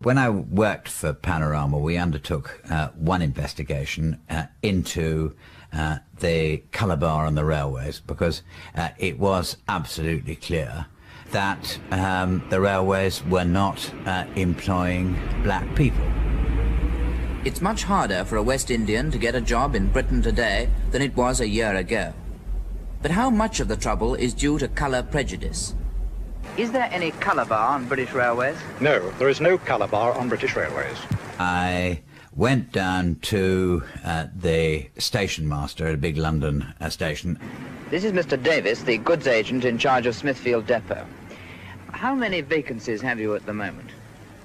When I worked for Panorama, we undertook one investigation into the colour bar on the railways, because it was absolutely clear that the railways were not employing black people. It's much harder for a West Indian to get a job in Britain today than it was a year ago. But how much of the trouble is due to colour prejudice? Is there any colour bar on British railways? No, there is no colour bar on British railways. I went down to the station master at a big London station. This is Mr. Davis, the goods agent in charge of Smithfield Depot. How many vacancies have you at the moment?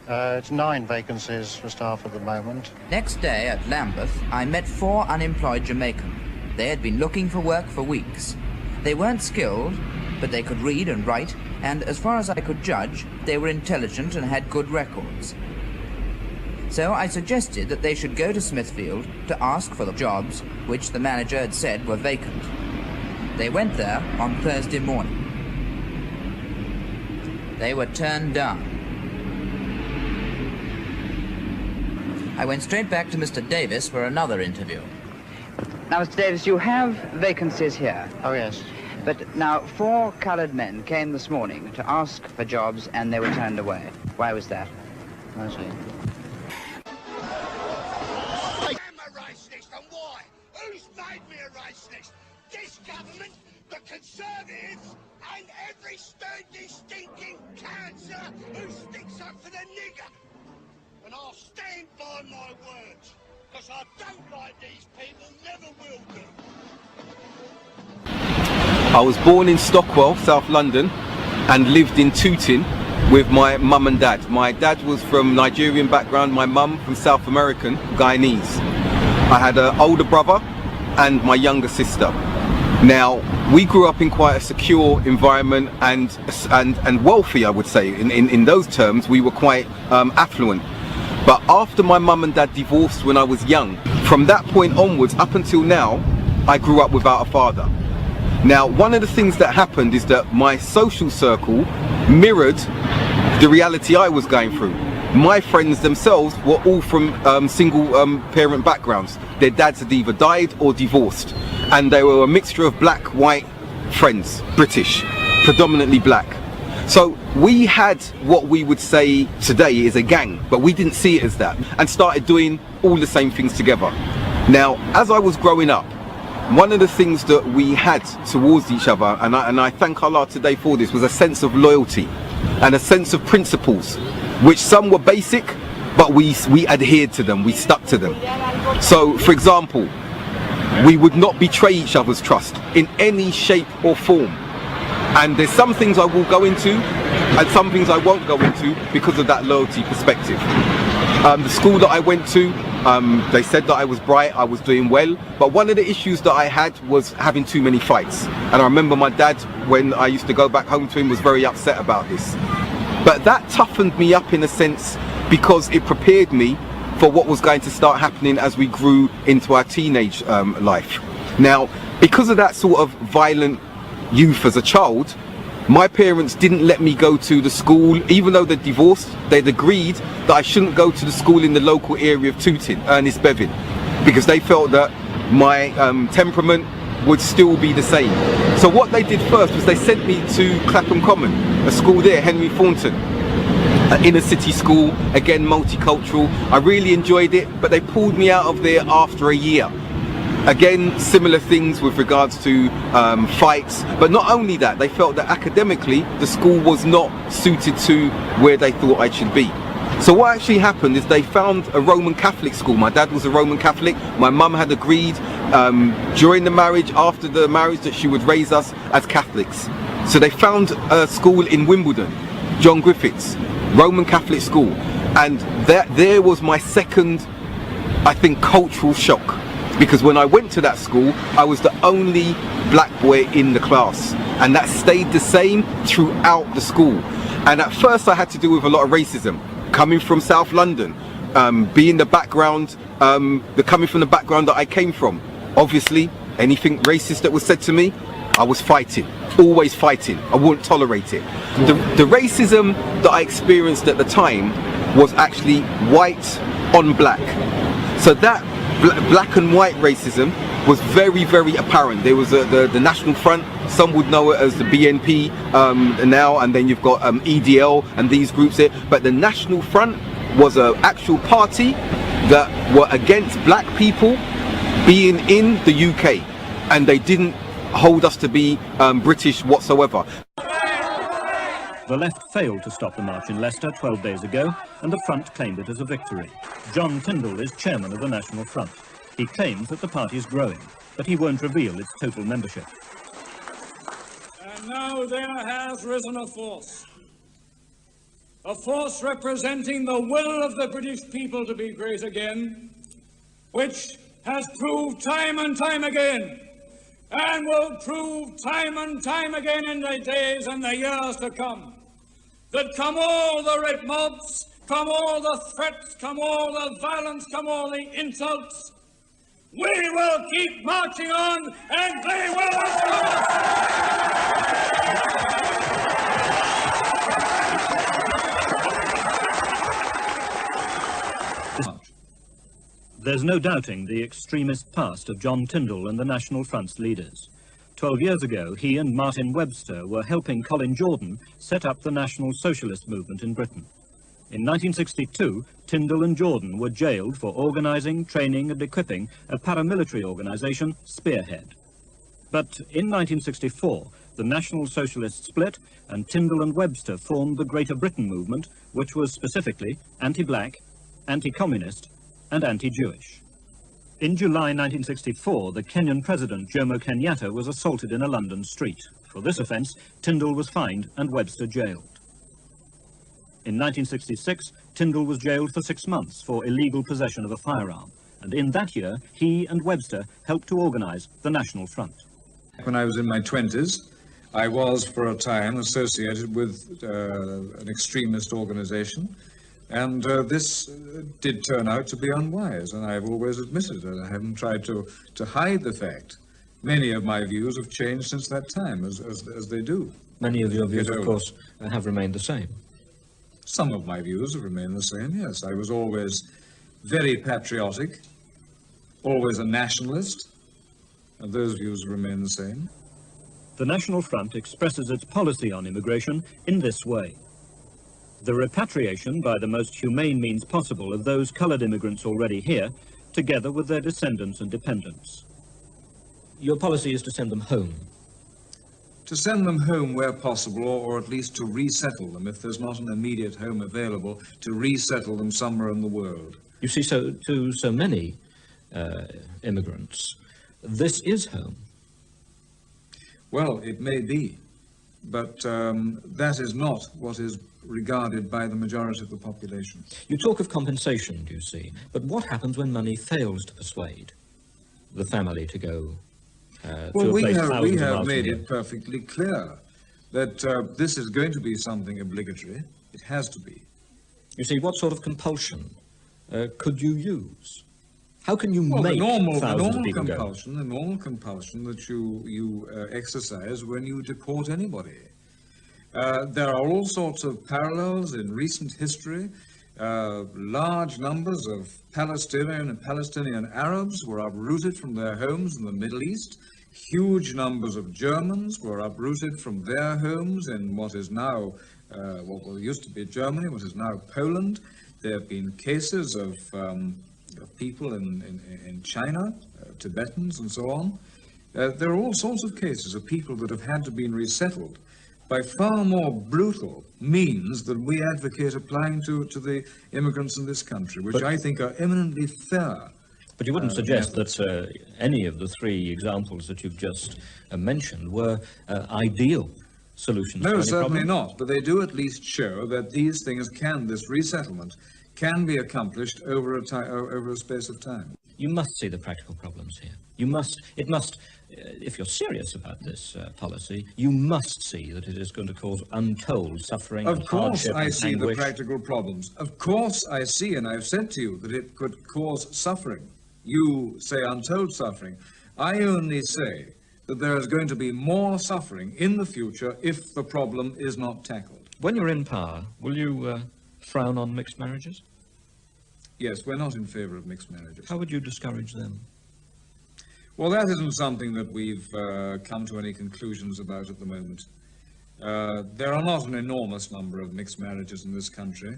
It's 9 vacancies for staff at the moment. Next day at Lambeth, I met 4 unemployed Jamaicans. They had been looking for work for weeks. They weren't skilled, but they could read and write, and as far as I could judge, they were intelligent and had good records. So I suggested that they should go to Smithfield to ask for the jobs which the manager had said were vacant. They went there on Thursday morning. They were turned down. I went straight back to Mr. Davis for another interview. Now, Mr. Davis, you have vacancies here. Oh, yes. But now, 4 coloured men came this morning to ask for jobs and they were turned away. Why was that? I see. I am a racist, and why? Who's made me a racist? This government, the Conservatives, and every stinking cancer who sticks up for the nigger. And I'll stand by my words, because I don't like these people, never will do. I was born in Stockwell, South London, and lived in Tooting with my mum and dad. My dad was from Nigerian background, my mum from South American, Guyanese. I had an older brother and my younger sister. Now, we grew up in quite a secure environment and wealthy, I would say. In those terms, we were quite affluent. But after my mum and dad divorced when I was young, from that point onwards, up until now, I grew up without a father. Now, one of the things that happened is that my social circle mirrored the reality I was going through. My friends themselves were all from single parent backgrounds. Their dads had either died or divorced. And they were a mixture of black, white friends, British, predominantly black. So we had what we would say today is a gang, but we didn't see it as that, and started doing all the same things together. Now, as I was growing up, one of the things that we had towards each other, and I thank Allah today for this, was a sense of loyalty and a sense of principles, which some were basic, but we adhered to them, we stuck to them. So, for example, we would not betray each other's trust in any shape or form. And there's some things I will go into and some things I won't go into because of that loyalty perspective. The school that I went to, they said that I was bright, I was doing well, but one of the issues that I had was having too many fights. And I remember my dad, when I used to go back home to him, was very upset about this. But that toughened me up in a sense, because it prepared me for what was going to start happening as we grew into our teenage life. Now, because of that sort of violent youth as a child, my parents didn't let me go to the school. Even though they'd divorced, they'd agreed that I shouldn't go to the school in the local area of Tooting, Ernest Bevin, because they felt that my temperament would still be the same. So what they did first was they sent me to Clapham Common, a school there, Henry Thornton, an inner city school, again multicultural. I really enjoyed it, but they pulled me out of there after a year. Again, similar things with regards to fights, but not only that, they felt that academically the school was not suited to where they thought I should be. So what actually happened is they found a Roman Catholic school. My dad was a Roman Catholic. My mum had agreed during the marriage, after the marriage, that she would raise us as Catholics. So they found a school in Wimbledon, John Griffiths, Roman Catholic school, and that there was my second, I think, cultural shock. Because when I went to that school, I was the only black boy in the class, and that stayed the same throughout the school. And at first I had to deal with a lot of racism, coming from South London, being the background, coming from the background that I came from. Obviously, anything racist that was said to me, I was fighting, always fighting. I wouldn't tolerate it. The racism that I experienced at the time was actually white on black. So that black and white racism was very, very apparent. There was the National Front, some would know it as the BNP now, and then you've got EDL and these groups here. But the National Front was an actual party that were against black people being in the UK, and they didn't hold us to be British whatsoever. The left failed to stop the march in Leicester 12 days ago, and the front claimed it as a victory. John Tyndall is chairman of the National Front. He claims that the party is growing, but he won't reveal its total membership. And now there has risen a force representing the will of the British people to be great again, which has proved time and time again, and will prove time and time again in the days and the years to come, that come all the red mobs, come all the threats, come all the violence, come all the insults, we will keep marching on, and they will There's no doubting the extremist past of John Tyndall and the National Front's leaders. 12 years ago, he and Martin Webster were helping Colin Jordan set up the National Socialist movement in Britain. In 1962, Tyndall and Jordan were jailed for organising, training and equipping a paramilitary organisation, Spearhead. But in 1964, the National Socialists split and Tyndall and Webster formed the Greater Britain movement, which was specifically anti-black, anti-communist and anti-Jewish. In July 1964, the Kenyan president, Jomo Kenyatta, was assaulted in a London street. For this offence, Tyndall was fined and Webster jailed. In 1966, Tyndall was jailed for 6 months for illegal possession of a firearm, and in that year, he and Webster helped to organise the National Front. When I was in my 20s, I was for a time associated with an extremist organisation, and this did turn out to be unwise, and I've always admitted it. I haven't tried to hide the fact. Many of my views have changed since that time, as they do. Many of your views, of course, have remained the same. Some of my views have remained the same, yes. I was always very patriotic, always a nationalist, and those views remain the same. The National Front expresses its policy on immigration in this way. The repatriation by the most humane means possible of those coloured immigrants already here, together with their descendants and dependents. Your policy is to send them home? To send them home where possible, or at least to resettle them, if there's not an immediate home available, to resettle them somewhere in the world. You see, to so many immigrants, this is home. Well, it may be, but that is not what is regarded by the majority of the population. You talk of compensation, you see, but what happens when money fails to persuade the family to go well, we have made it perfectly clear that this is going to be something obligatory. It has to be. You see, what sort of compulsion could you use? How can you make thousands of people go? The normal compulsion that you exercise when you deport anybody. There are all sorts of parallels in recent history. Large numbers of Palestinian Arabs were uprooted from their homes in the Middle East. Huge numbers of Germans were uprooted from their homes in what is now, what used to be Germany, what is now Poland. There have been cases of people in China, Tibetans and so on. There are all sorts of cases of people that have had to be resettled by far more brutal means than we advocate applying to the immigrants in this country, which I think are eminently fair. But you wouldn't suggest that any of the three examples that you've just mentioned were ideal solutions to any problem? No, certainly not, but they do at least show that these things this resettlement can be accomplished over a space of time. You must see the practical problems here. It must, if you're serious about this policy, you must see that it is going to cause untold suffering and hardship and anguish. Of course I see the practical problems. Of course I see, and I've said to you, that it could cause suffering. You say untold suffering. I only say that there is going to be more suffering in the future if the problem is not tackled. When you're in power, will you frown on mixed marriages? Yes, we're not in favour of mixed marriages. How would you discourage them? Well, that isn't something that we've come to any conclusions about at the moment. There are not an enormous number of mixed marriages in this country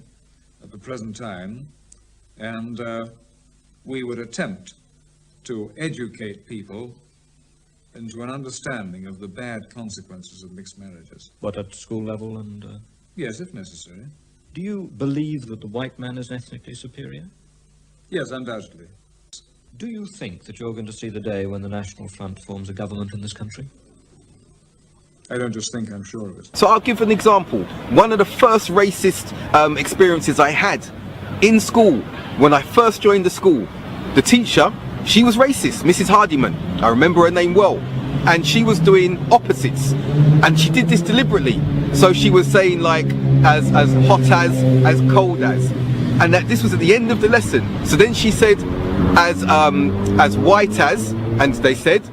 at the present time, and we would attempt to educate people into an understanding of the bad consequences of mixed marriages. What, at school level and... Yes, if necessary. Do you believe that the white man is ethnically superior? Yes, undoubtedly. Do you think that you're going to see the day when the National Front forms a government in this country? I don't just think, I'm sure of it. So I'll give an example. One of the first racist experiences I had in school, when I first joined the school, the teacher, she was racist, Mrs. Hardiman. I remember her name well. And she was doing opposites. And she did this deliberately. So she was saying like, as hot as cold as. And that this was at the end of the lesson. So then she said, as white as, and they said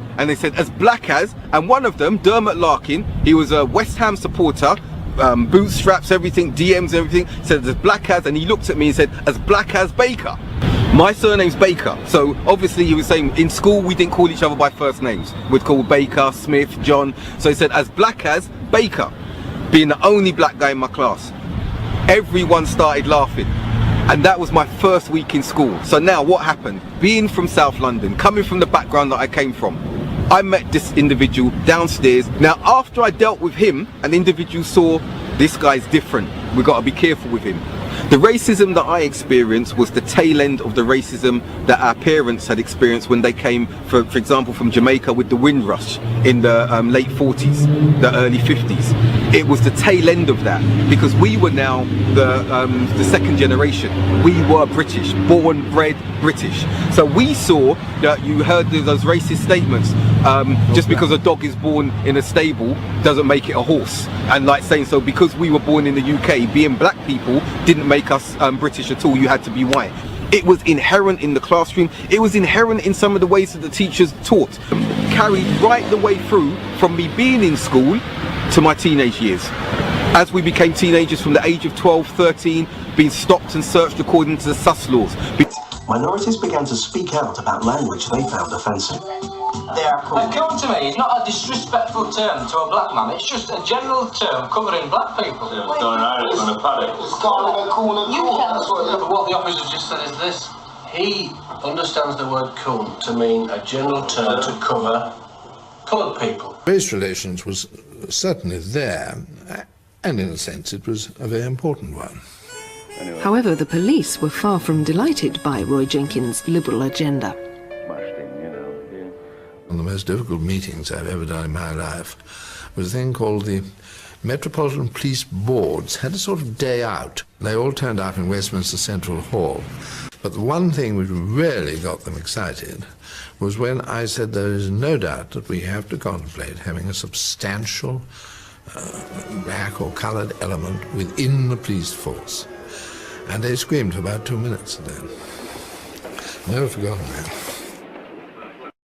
as black as, and one of them, Dermot Larkin, he was a West Ham supporter, bootstraps, everything, DMs, everything, said as black as, and he looked at me and said, as black as Baker. My surname's Baker, so obviously he was saying in school we didn't call each other by first names. We'd call Baker, Smith, John. So he said as black as Baker, being the only black guy in my class. Everyone started laughing. And that was my first week in school. So now what happened? Being from South London, coming from the background that I came from, I met this individual downstairs. Now after I dealt with him, an individual saw this guy's different. We've got to be careful with him. The racism that I experienced was the tail end of the racism that our parents had experienced when they came, for example, from Jamaica with the Windrush in the late 40s, the early 50s. It was the tail end of that, because we were now the second generation. We were British, born, bred British. So we saw that you heard those racist statements, just because a dog is born in a stable doesn't make it a horse. And like saying, so because we were born in the UK, being black people didn't make us British at all, you had to be white. It was inherent in the classroom, it was inherent in some of the ways that the teachers taught. Carried right the way through from me being in school to my teenage years. As we became teenagers from the age of 12, 13, being stopped and searched according to the sus laws. Minorities began to speak out about language they found offensive. Come to me, it's not a disrespectful term to a black man, it's just a general term covering black people. Yeah, it's going out on a paddock. It's going in a corner. But what the officer just said is this: he understands the word coon to mean a general term to cover coloured people. Race relations was certainly there, and in a sense it was a very important one. However, the police were far from delighted by Roy Jenkins' liberal agenda. One of the most difficult meetings I've ever done in my life was a thing called the Metropolitan Police Boards had a sort of day out. They all turned up in Westminster Central Hall. But the one thing which really got them excited was when I said there is no doubt that we have to contemplate having a substantial black or coloured element within the police force. And they screamed for about 2 minutes then. Never forgotten that.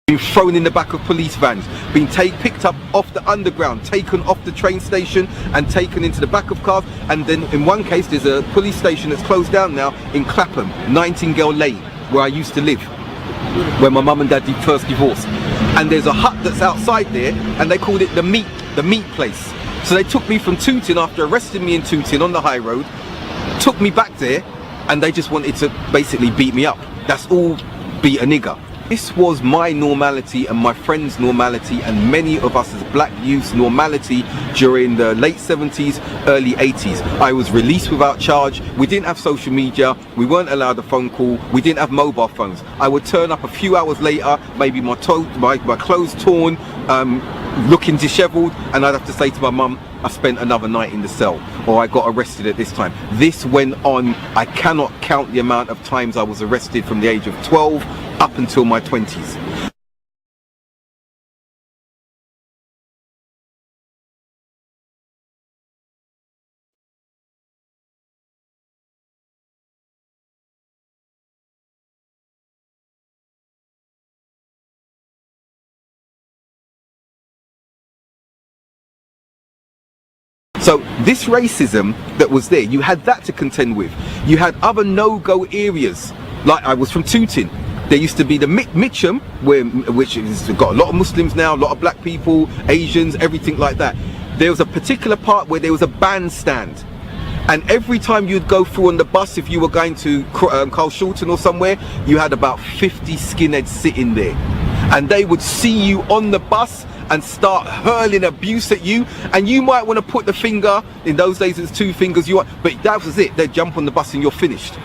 Being thrown in the back of police vans, being picked up off the underground, taken off the train station and taken into the back of cars. And then in one case there's a police station that's closed down now in Clapham, Nightingale Lane, where I used to live, where my mum and dad did first divorce. And there's a hut that's outside there and they called it the meat place. So they took me from Tooting after arresting me in Tooting on the high road, took me back there, and they just wanted to basically beat me up. That's all, beat a nigger. This was my normality and my friends' normality and many of us as black youths' normality during the late 70s, early 80s. I was released without charge, we didn't have social media, we weren't allowed a phone call, we didn't have mobile phones. I would turn up a few hours later, maybe my clothes torn, looking dishevelled, and I'd have to say to my mum, I spent another night in the cell, or I got arrested at this time. This went on, I cannot count the amount of times I was arrested from the age of 12 up until my 20s. So this racism that was there, you had that to contend with. You had other no-go areas. Like I was from Tooting. There used to be the Mitcham, which has got a lot of Muslims now, a lot of black people, Asians, everything like that. There was a particular part where there was a bandstand. And every time you'd go through on the bus, if you were going to Carl Shorten or somewhere, you had about 50 skinheads sitting there. And they would see you on the bus and start hurling abuse at you. And you might want to put the finger, in those days it was 2 fingers, but that was it. They'd jump on the bus and you're finished.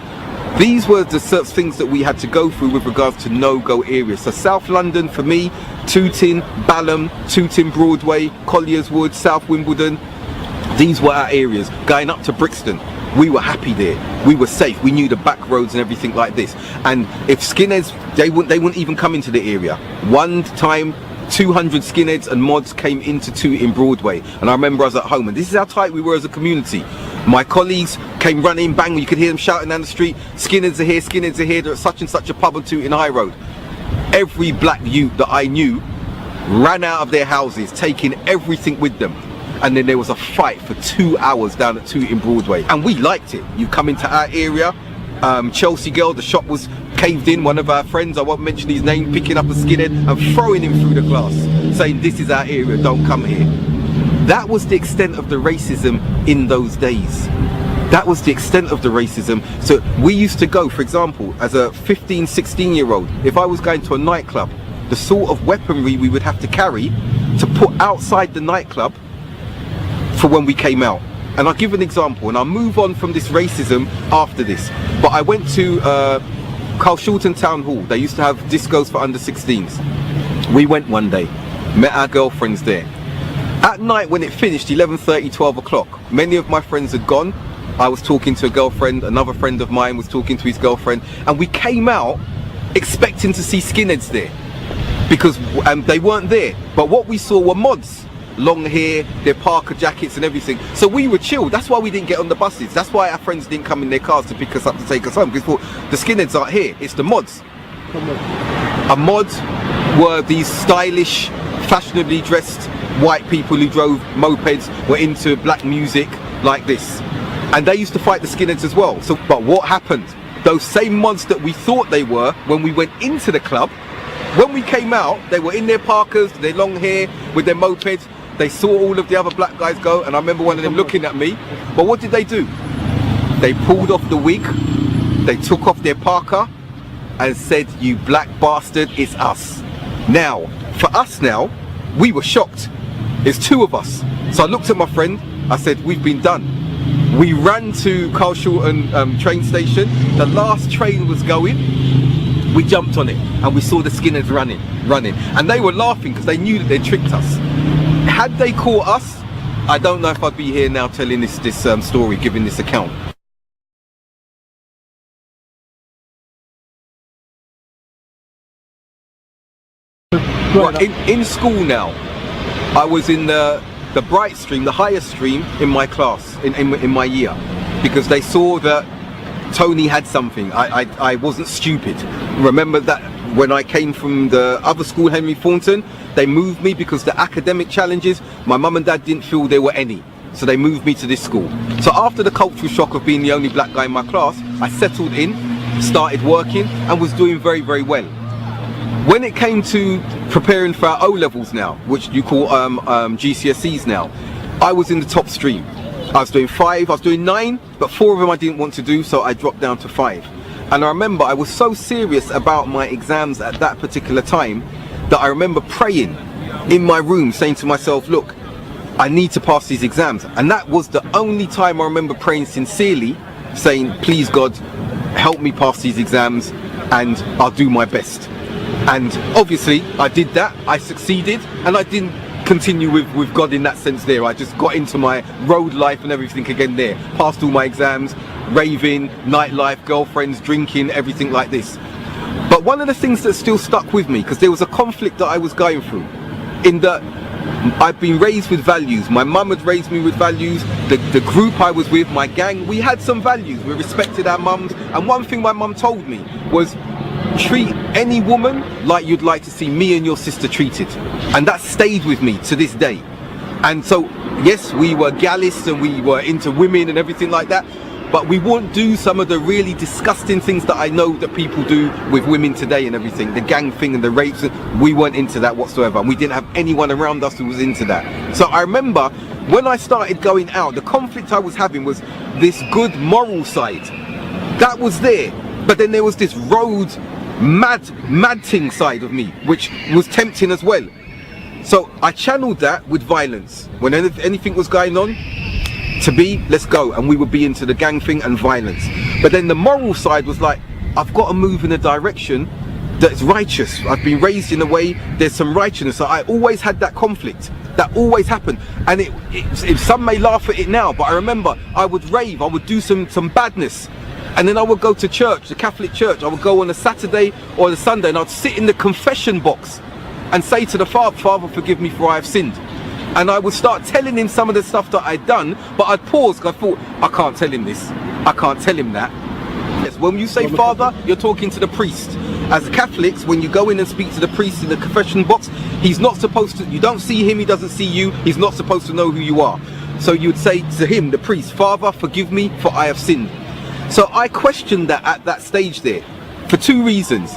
These were the sorts of things that we had to go through with regards to no-go areas. So South London for me, Tooting, Balham, Tooting Broadway, Collier's Wood, South Wimbledon. These were our areas. Going up to Brixton, we were happy there. We were safe. We knew the back roads and everything like this. And if skinheads, they wouldn't even come into the area. One time, 200 skinheads and mods came into Tooting Broadway. And I remember I was at home, and this is how tight we were as a community. My colleagues came running, bang, you could hear them shouting down the street, skinheads are here, skinheads are here, they're at such and such a pub on Tooting High Road. Every black youth that I knew ran out of their houses, taking everything with them. And then there was a fight for 2 hours down at Tooting Broadway. And we liked it. You come into our area, Chelsea girl, the shop was caved in, one of our friends, I won't mention his name, picking up a skinhead and throwing him through the glass, saying this is our area, don't come here. That was the extent of the racism in those days. That was the extent of the racism. So we used to go, for example, as a 15, 16 year old, if I was going to a nightclub, the sort of weaponry we would have to carry to put outside the nightclub for when we came out. And I'll give an example, and I'll move on from this racism after this. But I went to Carl Shorten Town Hall. They used to have discos for under 16s. We went one day, met our girlfriends there. At night when it finished, 11:30, 12 o'clock, many of my friends had gone. I was talking to a girlfriend, another friend of mine was talking to his girlfriend, and we came out expecting to see skinheads there, because they weren't there. But what we saw were mods, long hair, their Parker jackets and everything. So we were chilled. That's why we didn't get on the buses. That's why our friends didn't come in their cars to pick us up to take us home, because we thought the skinheads aren't here, it's the mods. A mod were these stylish, fashionably dressed white people who drove mopeds, were into black music like this, and they used to fight the skinheads as well. So, but what happened? Those same mods that we thought they were when we went into the club, when we came out, they were in their Parkers, their long hair, with their mopeds. They saw all of the other black guys go, and I remember one of them looking at me. But what did they do? They pulled off the wig, they took off their Parker and said, "You black bastard, it's us." Now, for us now, we were shocked. It's 2 of us. So I looked at my friend, I said, we've been done. We ran to Carl Shorten train station. The last train was going. We jumped on it and we saw the skinheads running. And they were laughing because they knew that they tricked us. Had they caught us, I don't know if I'd be here now telling this story, giving this account. Right, in school now, I was in the bright stream, the highest stream in my class, in my year, because they saw that Tony had something. I wasn't stupid. Remember that when I came from the other school, Henry Thornton, they moved me because the academic challenges, my mum and dad didn't feel there were any. So they moved me to this school. So after the cultural shock of being the only black guy in my class, I settled in, started working, and was doing very, very well. When it came to preparing for our O-levels now, which you call GCSEs now, I was in the top stream. I was doing 5, I was doing 9, but 4 of them I didn't want to do, so I dropped down to 5. And I remember I was so serious about my exams at that particular time that I remember praying in my room, saying to myself, look, I need to pass these exams. And that was the only time I remember praying sincerely, saying, please God, help me pass these exams and I'll do my best. And obviously I did that, I succeeded, and I didn't continue with God in that sense there. I just got into my road life and everything again there. Passed all my exams, raving, nightlife, girlfriends, drinking, everything like this. But one of the things that still stuck with me, because there was a conflict that I was going through, in that I've been raised with values. My mum had raised me with values. The group I was with, my gang, we had some values. We respected our mums. And one thing my mum told me was, treat any woman like you'd like to see me and your sister treated. And that stayed with me to this day. And so, yes, we were gallists and we were into women and everything like that, but we won't do some of the really disgusting things that I know that people do with women today and everything, the gang thing and the rapes. We weren't into that whatsoever, and we didn't have anyone around us who was into that. So I remember when I started going out, the conflict I was having was this good moral side that was there, but then there was this road mad thing side of me which was tempting as well. So I channeled that with violence. When anything was going on, to be, let's go, and we would be into the gang thing and violence. But then the moral side was like, I've got to move in a direction that's righteous. I've been raised in a way, there's some righteousness. So I always had that conflict. That always happened. And some may laugh at it now, but I remember I would rave, I would do some badness. And then I would go to church, the Catholic church. I would go on a Saturday or a Sunday, and I'd sit in the confession box and say to the Father, Father, forgive me for I have sinned. And I would start telling him some of the stuff that I'd done, but I'd pause because I thought, I can't tell him this. I can't tell him that. Yes, when you say Father, you're talking to the priest. As Catholics, when you go in and speak to the priest in the confession box, he's not supposed to, you don't see him, he doesn't see you, he's not supposed to know who you are. So you'd say to him, the priest, Father, forgive me for I have sinned. So I questioned that at that stage there for two reasons.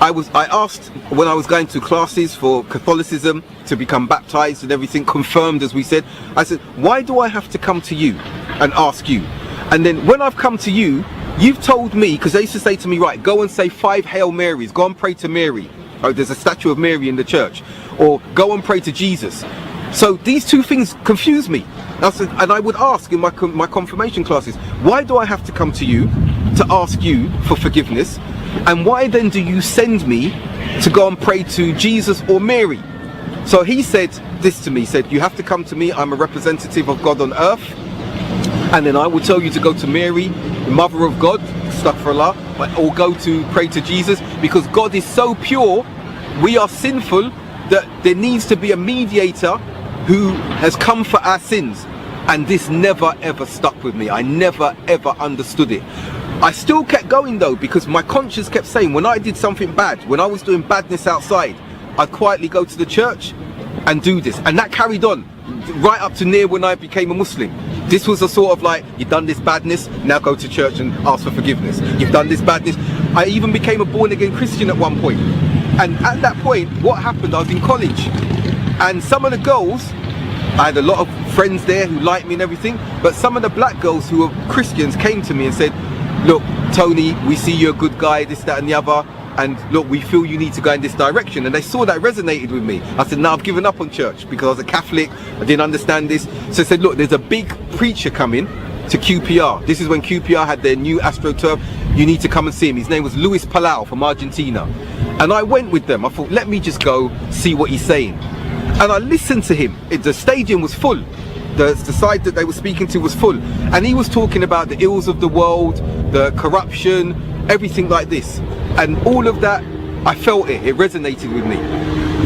I asked when I was going to classes for Catholicism to become baptized and everything, confirmed as we said, I said, why do I have to come to you and ask you? And then when I've come to you, you've told me, because they used to say to me, right, go and say 5 Hail Marys, go and pray to Mary. Oh, there's a statue of Mary in the church. Or go and pray to Jesus. So these two things confuse me. And I would ask in my confirmation classes, why do I have to come to you to ask you for forgiveness? And why then do you send me to go and pray to Jesus or Mary? So he said this to me, he said, you have to come to me, I'm a representative of God on earth, and then I will tell you to go to Mary, the mother of God, astaghfirullah, or go to pray to Jesus, because God is so pure, we are sinful, that there needs to be a mediator who has come for our sins. And this never ever stuck with me. I never ever understood it. I still kept going though, because my conscience kept saying, when I did something bad, when I was doing badness outside, I'd quietly go to the church and do this. And that carried on right up to near when I became a Muslim. This was a sort of like, you've done this badness, now go to church and ask for forgiveness. You've done this badness. I even became a born again Christian at one point. And at that point, what happened, I was in college, and some of the girls, I had a lot of friends there who liked me and everything, but some of the black girls who were Christians came to me and said, look, Tony, we see you're a good guy, this, that and the other, and look, we feel you need to go in this direction. And they saw that resonated with me. I said, no, I've given up on church because I was a Catholic, I didn't understand this. So I said, look, there's a big preacher coming to QPR. This is when QPR had their new AstroTurf. You need to come and see him. His name was Luis Palau from Argentina. And I went with them. I thought, let me just go see what he's saying. And I listened to him. The stadium was full. The side that they were speaking to was full. And he was talking about the ills of the world, the corruption, everything like this. And all of that, I felt it. It resonated with me.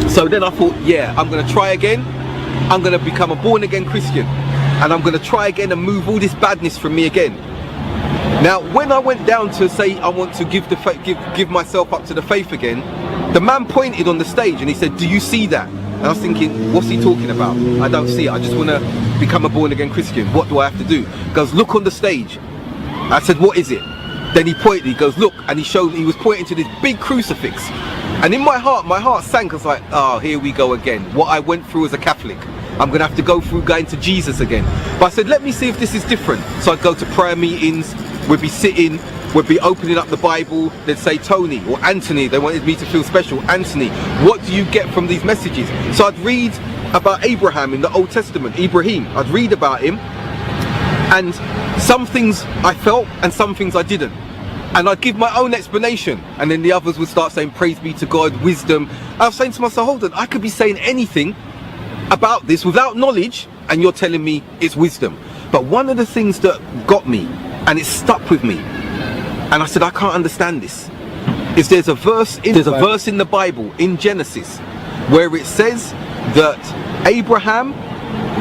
So then I thought, yeah, I'm going to try again. I'm going to become a born again Christian. And I'm going to try again and move all this badness from me again. Now, when I went down to say I want to give myself up to the faith again, the man pointed on the stage and he said, do you see that? And I was thinking, what's he talking about? I don't see it. I just want to become a born again Christian. What do I have to do? He goes, look on the stage. I said, what is it? Then he pointed, he goes, look, and he was pointing to this big crucifix. And in my heart sank. I was like, oh, here we go again. What I went through as a Catholic, I'm going to have to go through going to Jesus again. But I said, let me see if this is different. So I'd go to prayer meetings, we'd be sitting, we'd be opening up the Bible, they'd say Tony or Anthony, they wanted me to feel special. Anthony, what do you get from these messages? So I'd read about Abraham in the Old Testament, Ibrahim. I'd read about him, and some things I felt and some things I didn't. And I'd give my own explanation, and then the others would start saying, praise be to God, wisdom. I was saying to myself, hold on, I could be saying anything about this without knowledge, and you're telling me it's wisdom. But one of the things that got me, and it stuck with me, and I said, I can't understand this, is there's a verse in the Bible, in Genesis, where it says that Abraham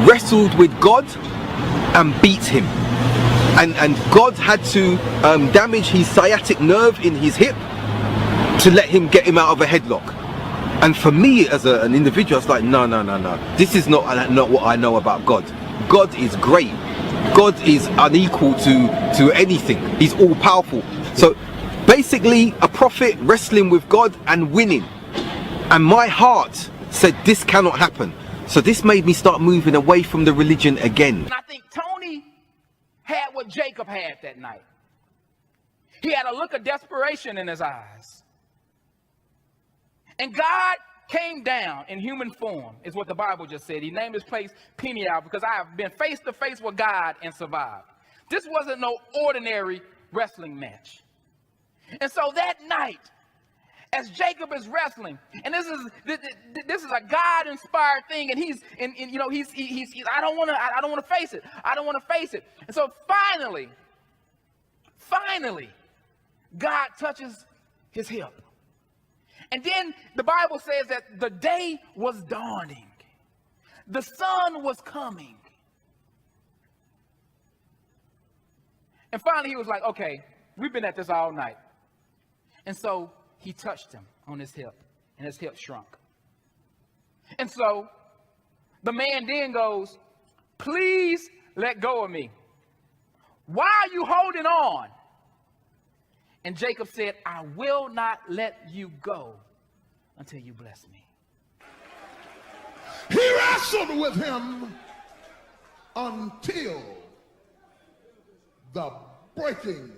wrestled with God and beat him. And God had to damage his sciatic nerve in his hip to let him get him out of a headlock. And for me as an individual, I was like, no. This is not what I know about God. God is great. God is unequal to anything. He's all powerful. So basically a prophet wrestling with God and winning. And my heart said this cannot happen. So this made me start moving away from the religion again. And I think Tony had what Jacob had that night. He had a look of desperation in his eyes. And God came down in human form, is what the Bible just said. He named his place Peniel because I have been face to face with God and survived. This wasn't no ordinary wrestling match. And so that night, as Jacob is wrestling, and this is a God-inspired thing, and he's I don't want to face it. I don't want to face it. And so finally, God touches his hip. And then the Bible says that the day was dawning. The sun was coming. And finally he was like, okay, we've been at this all night. And so he touched him on his hip, and his hip shrunk. And so the man then goes, please let go of me. Why are you holding on? And Jacob said, I will not let you go until you bless me. He wrestled with him until the breaking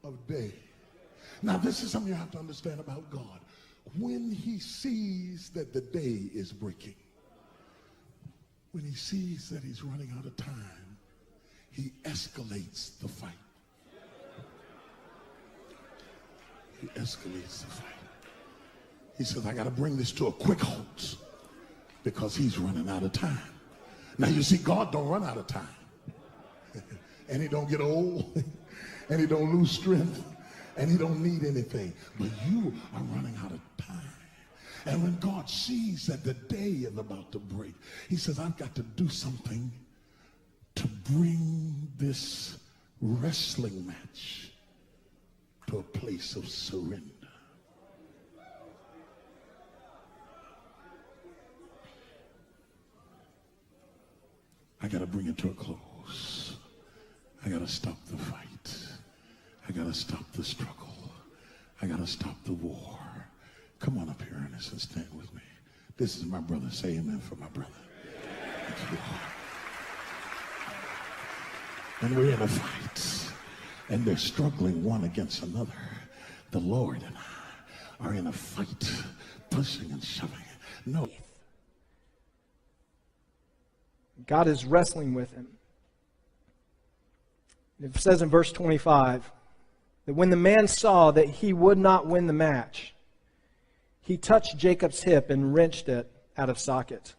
of day. Now, this is something you have to understand about God. When he sees that the day is breaking, when he sees that he's running out of time, he escalates the fight. He escalates the fight. He says, I got to bring this to a quick halt because he's running out of time. Now, you see, God don't run out of time. And he don't get old. And he don't lose strength. And he don't need anything. But you are running out of time. And when God sees that the day is about to break, he says, I've got to do something to bring this wrestling match to a place of surrender. I got to bring it to a close. I got to stop the fight. I got to stop the struggle. I got to stop the war. Come on up here, Ernest, and stand with me. This is my brother. Say amen for my brother. And we're in a fight. And they're struggling one against another. The Lord and I are in a fight, pushing and shoving. No. God is wrestling with him. It says in verse 25 that when the man saw that he would not win the match, he touched Jacob's hip and wrenched it out of socket.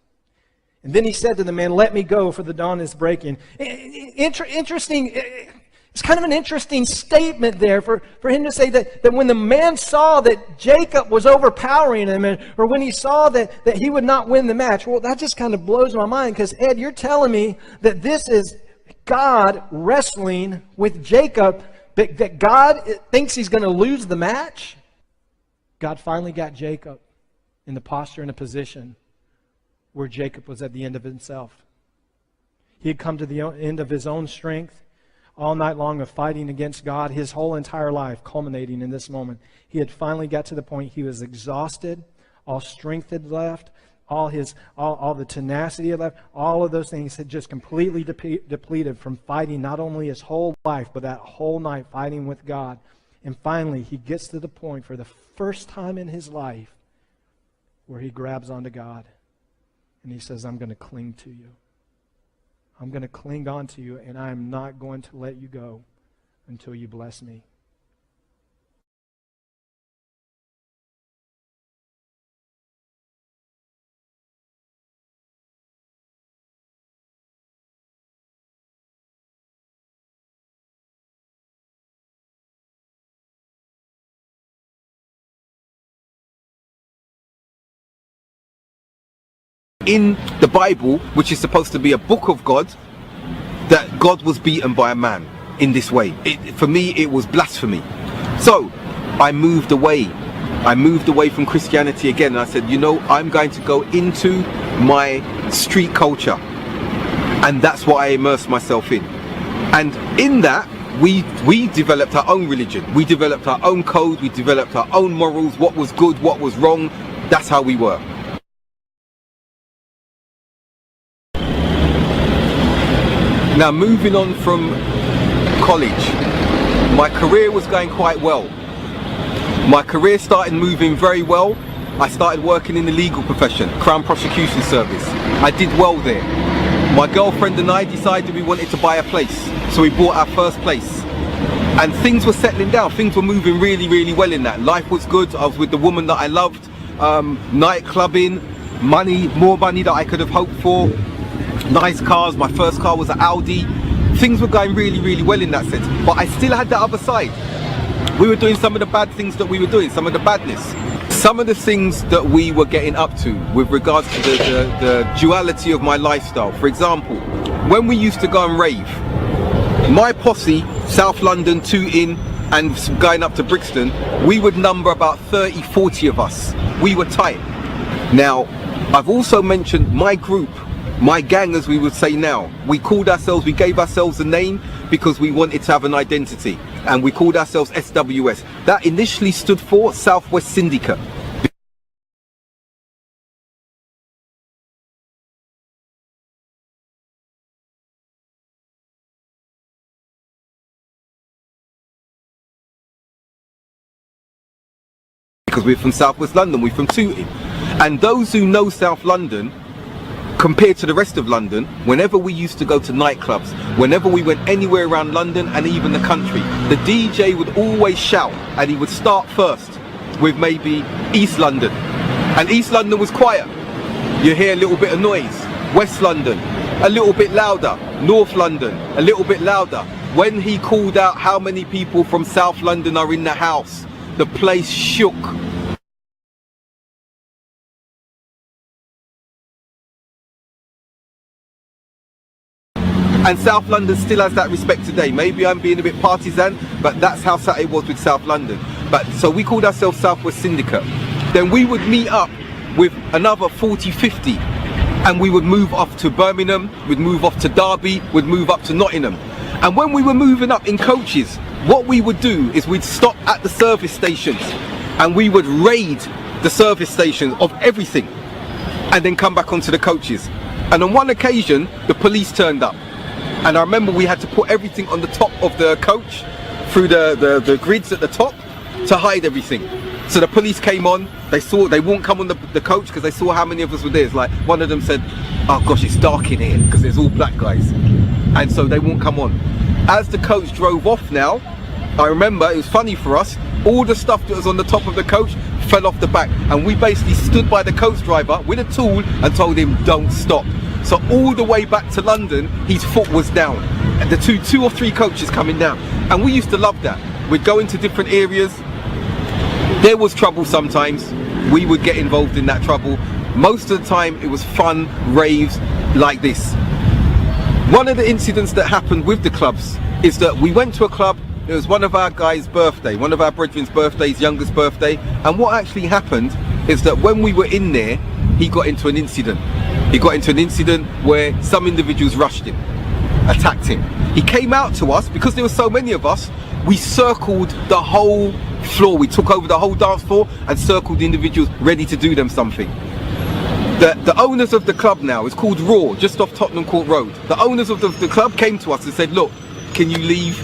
And then he said to the man, let me go, for the dawn is breaking. Interesting. It's kind of an interesting statement there for him to say that when the man saw that Jacob was overpowering him, or when he saw that he would not win the match. Well, that just kind of blows my mind, because, Ed, you're telling me that this is God wrestling with Jacob, that God thinks he's going to lose the match? God finally got Jacob in the posture and a position where Jacob was at the end of himself. He had come to the end of his own strength, all night long of fighting against God, his whole entire life culminating in this moment. He had finally got to the point he was exhausted, all strength had left, all the tenacity had left, all of those things had just completely depleted from fighting not only his whole life, but that whole night fighting with God. And finally, he gets to the point for the first time in his life where he grabs onto God and he says, I'm going to cling to you. I'm going to cling on to you, and I'm not going to let you go until you bless me. In the Bible, which is supposed to be a book of God, that God was beaten by a man in this way. For me, it was blasphemy. So I moved away I moved away from Christianity again, and I said, you know, I'm going to go into my street culture, and that's what I immersed myself in. And in that, we developed our own religion, we developed our own code, we developed our own morals, what was good, what was wrong. That's how we were. Now, moving on from college, my career was going quite well. My career started moving very well. I started working in the legal profession, Crown Prosecution Service. I did well there. My girlfriend and I decided we wanted to buy a place, so we bought our first place. And things were settling down, things were moving really, really well in that. Life was good, I was with the woman that I loved, night clubbing, money, more money that I could have hoped for, nice cars, my first car was an Audi. Things were going really, really well in that sense, but I still had that other side. We were doing some of the bad things that we were doing, some of the badness. Some of the things that we were getting up to with regards to the duality of my lifestyle. For example, when we used to go and rave, my posse, South London, Tooting, and going up to Brixton, we would number about 30, 40 of us. We were tight. Now, I've also mentioned my group, my gang as we would say now. We called ourselves, we gave ourselves a name because we wanted to have an identity, and we called ourselves SWS. That initially stood for Southwest Syndicate. Because we're from Southwest London, we're from Tooting. And those who know South London, compared to the rest of London, whenever we used to go to nightclubs, whenever we went anywhere around London and even the country, the DJ would always shout, and he would start first with maybe East London. And East London was quiet. You hear a little bit of noise. West London, a little bit louder. North London, a little bit louder. When he called out how many people from South London are in the house, the place shook. And South London still has that respect today. Maybe I'm being a bit partisan, but that's how it was with South London. But so we called ourselves Southwest Syndicate. Then we would meet up with another 40, 50, and we would move off to Birmingham, we'd move off to Derby, we'd move up to Nottingham. And when we were moving up in coaches, what we would do is we'd stop at the service stations and we would raid the service stations of everything and then come back onto the coaches. And on one occasion, the police turned up. And I remember we had to put everything on the top of the coach through the grids at the top to hide everything. So the police came on, they wouldn't come on the coach because they saw how many of us were there. It's like one of them said, oh gosh, it's dark in here because there's all black guys. And so they won't come on. As the coach drove off now, I remember it was funny for us, all the stuff that was on the top of the coach fell off the back. And we basically stood by the coach driver with a tool and told him, don't stop. So all the way back to London, his foot was down. And the two or three coaches coming down. And we used to love that. We'd go into different areas. There was trouble sometimes. We would get involved in that trouble. Most of the time it was fun, raves like this. One of the incidents that happened with the clubs is that we went to a club. It was one of our guys' birthday, one of our brethren's birthday, his youngest birthday. And what actually happened is that when we were in there, he got into an incident. He got into an incident where some individuals rushed him, attacked him. He came out to us because there were so many of us. We circled the whole floor. We took over the whole dance floor and circled the individuals ready to do them something. The owners of the club now, it's called Raw, just off Tottenham Court Road. The owners of the club came to us and said, look, can you leave?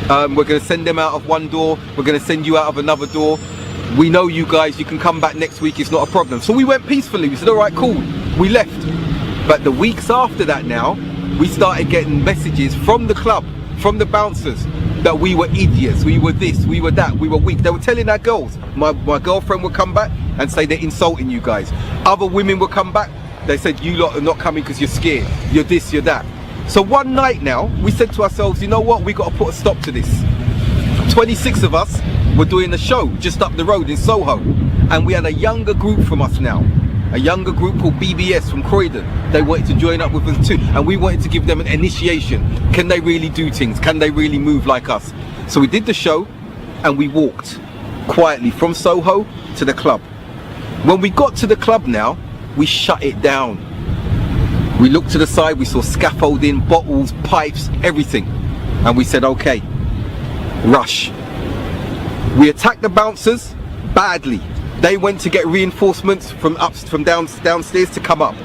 We're going to send them out of one door. We're going to send you out of another door. We know you guys, you can come back next week, it's not a problem. So we went peacefully, we said, all right, cool. We left. But the weeks after that now, we started getting messages from the club, from the bouncers, that we were idiots, we were this, we were that, we were weak. They were telling our girls. My girlfriend would come back and say they're insulting you guys. Other women would come back, they said you lot are not coming because you're scared, you're this, you're that. So one night now, we said to ourselves, you know what, we got to put a stop to this. 26 of us were doing a show just up the road in Soho, and we had a younger group from us now. A younger group called BBS from Croydon. They wanted to join up with us too, and we wanted to give them an initiation. Can they really do things? Can they really move like us? So we did the show and we walked. quietly from Soho to the club. When we got to the club now, we shut it down. We looked to the side, we saw scaffolding, bottles, pipes, everything. And we said, okay, rush. We attacked the bouncers badly. They went to get reinforcements from downstairs to come up.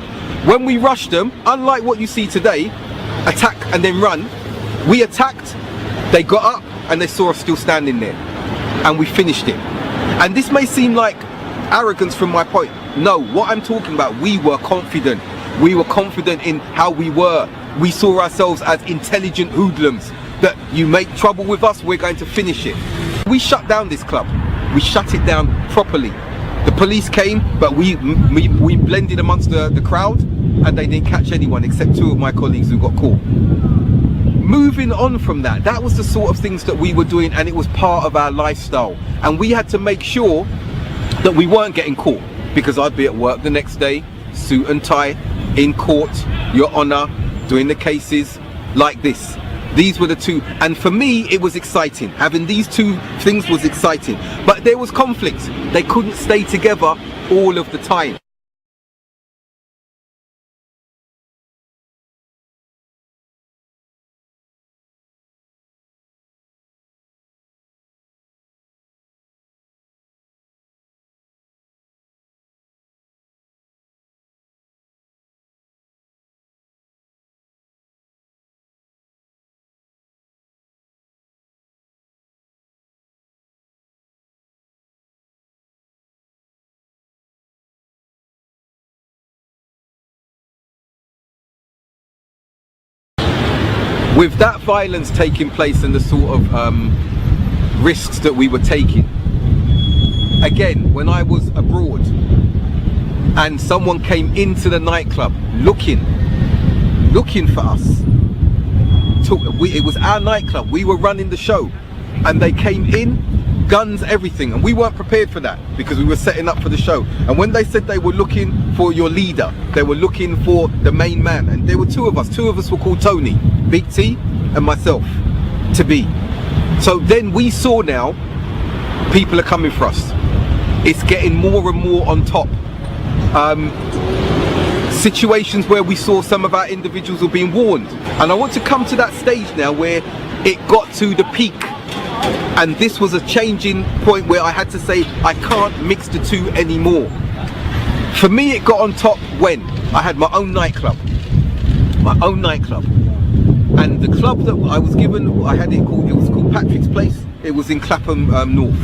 When we rushed them, unlike what you see today, attack and then run, we attacked, they got up and they saw us still standing there. And we finished it. And this may seem like arrogance from my point. No, what I'm talking about, we were confident. We were confident in how we were. We saw ourselves as intelligent hoodlums. That you make trouble with us, we're going to finish it. We shut down this club. We shut it down properly. The police came, but we blended amongst the crowd, and they didn't catch anyone except 2 of my colleagues who got caught. Moving on from that, that was the sort of things that we were doing, and it was part of our lifestyle. And we had to make sure that we weren't getting caught, because I'd be at work the next day, suit and tie, in court, Your Honor, doing the cases like this. These were the 2, and for me it was exciting. Having these 2 things was exciting, but there was conflict. They couldn't stay together all of the time. With that violence taking place and the sort of risks that we were taking, again, when I was abroad and someone came into the nightclub looking for us, it was our nightclub, we were running the show, and they came in, guns, everything, and we weren't prepared for that because we were setting up for the show. And when they said they were looking for your leader, they were looking for the main man, and there were 2 of us were called Tony, Big T, and myself, to be. So then we saw now people are coming for us. It's getting more and more on top. Situations where we saw some of our individuals were being warned, and I want to come to that stage now where it got to the peak, and this was a changing point where I had to say I can't mix the 2 anymore. For me it got on top when I had my own nightclub, and the club that I was given, it was called Patrick's Place. It was in Clapham North,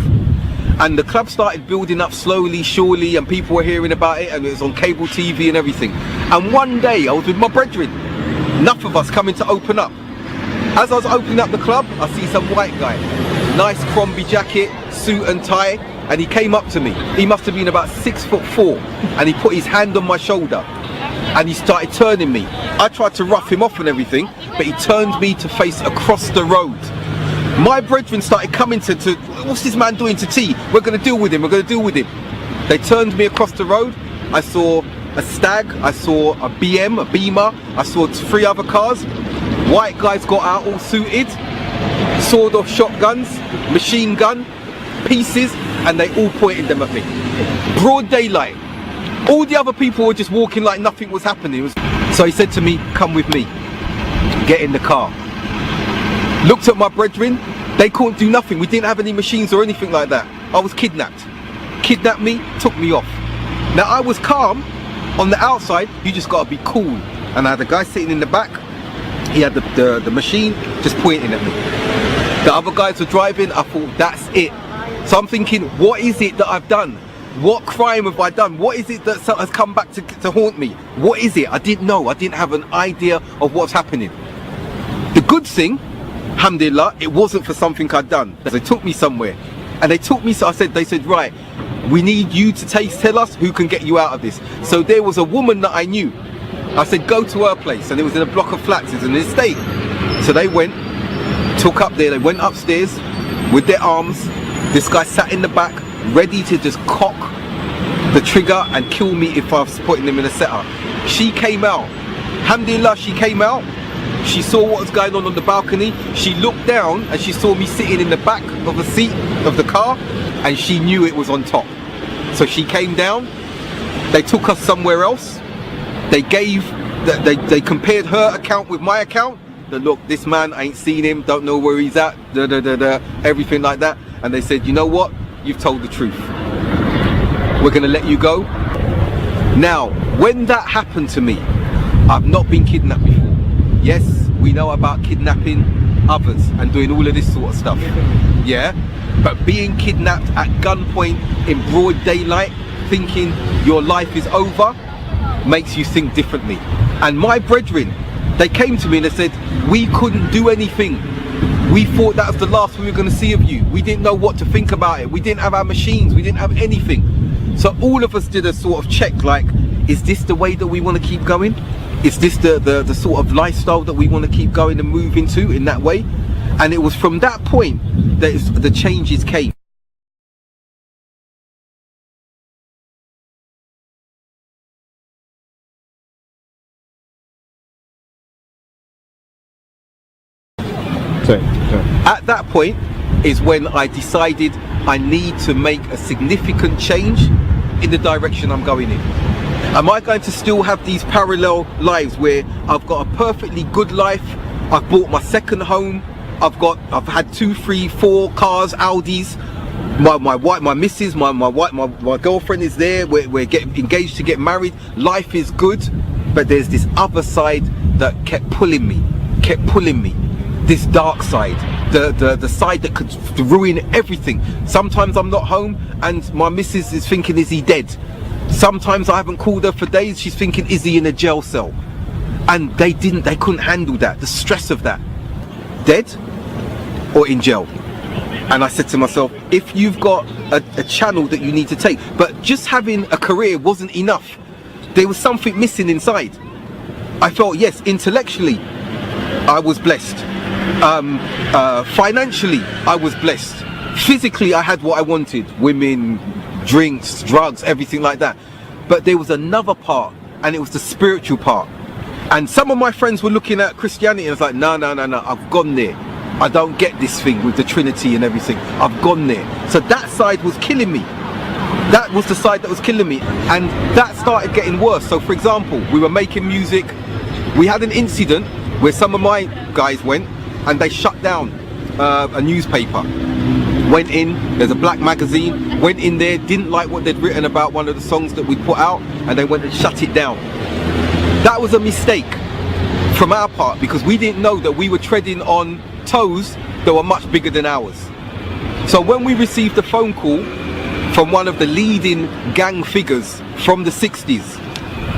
and the club started building up slowly, surely, and people were hearing about it, and it was on cable TV and everything. And one day I was with my brethren, enough of us coming to open up. As I was opening up the club, I see some white guy, nice Crombie jacket, suit and tie, and he came up to me. He must have been about 6'4", and he put his hand on my shoulder and he started turning me. I tried to rough him off and everything, but he turned me to face across the road. My brethren started coming to what's this man doing to T? We're going to deal with him, They turned me across the road. I saw a Stag, I saw a BM, a Beamer, I saw 3 other cars. White guys got out all suited, sawed-off shotguns, machine gun, pieces, and they all pointed them at me. Broad daylight. All the other people were just walking like nothing was happening. So he said to me, come with me, get in the car. Looked at my brethren, they couldn't do nothing. We didn't have any machines or anything like that. I was kidnapped. Kidnapped me, took me off. Now I was calm. On the outside, you just gotta be cool. And I had a guy sitting in the back. He had the machine just pointing at me. The other guys were driving. I thought, that's it. So I'm thinking, what is it that I've done? What crime have I done? What is it that has come back to haunt me? What is it? I didn't know. I didn't have an idea of what's happening. The good thing, alhamdulillah, it wasn't for something I'd done. They took me somewhere, and they took me. So they said, right, we need you to tell us who can get you out of this. So there was a woman that I knew. I said, go to her place, and it was in a block of flats. It's an estate. So they went, took up there. They went upstairs with their arms. This guy sat in the back, ready to just cock the trigger and kill me if I was putting them in a setup. She came out. Alhamdulillah, she came out. She saw what was going on the balcony. She looked down and she saw me sitting in the back of the seat of the car. and she knew it was on top. So she came down, they took us somewhere else, they compared her account with my account, that look, this man, I ain't seen him, don't know where he's at, everything like that. And they said, you know what, you've told the truth, we're gonna let you go. Now, when that happened to me, I've not been kidnapped before. Yes, we know about kidnapping others and doing all of this sort of stuff, yeah, but being kidnapped at gunpoint in broad daylight, thinking your life is over, makes you think differently. And my brethren, they came to me and they said, we couldn't do anything. We thought that was the last we were going to see of you. We didn't know what to think about it. We didn't have our machines. We didn't have anything. So all of us did a sort of check, like, is this the way that we want to keep going? Is this the sort of lifestyle that we want to keep going and move into in that way? And it was from that point that the changes came. At that point is when I decided I need to make a significant change in the direction I'm going in. Am I going to still have these parallel lives where I've got a perfectly good life, I've bought my second home, I've had 2, 3, 4 cars, Audis, my wife, my missus, my girlfriend is there, we're getting engaged to get married, life is good, but there's this other side that kept pulling me, this dark side, the side that could ruin everything. Sometimes I'm not home and my missus is thinking, is he dead? Sometimes I haven't called her for days, she's thinking, is he in a jail cell? And they couldn't handle that, the stress of that. Dead or in jail? And I said to myself, if you've got a channel that you need to take, but just having a career wasn't enough. There was something missing inside. I felt, yes, intellectually I was blessed. Financially I was blessed. Physically I had what I wanted, women, drinks, drugs, everything like that. But there was another part, and it was the spiritual part. And some of my friends were looking at Christianity and it's like, no, I've gone there. I don't get this thing with the Trinity and everything. I've gone there. So that side was killing me. That was the side that was killing me. And that started getting worse. So for example, we were making music. We had an incident where some of my guys went and they shut down a newspaper. Went in, there's a black magazine, went in there, didn't like what they'd written about one of the songs that we put out, and they went and shut it down. That was a mistake from our part, because we didn't know that we were treading on toes that were much bigger than ours. So when we received a phone call from one of the leading gang figures from the 60s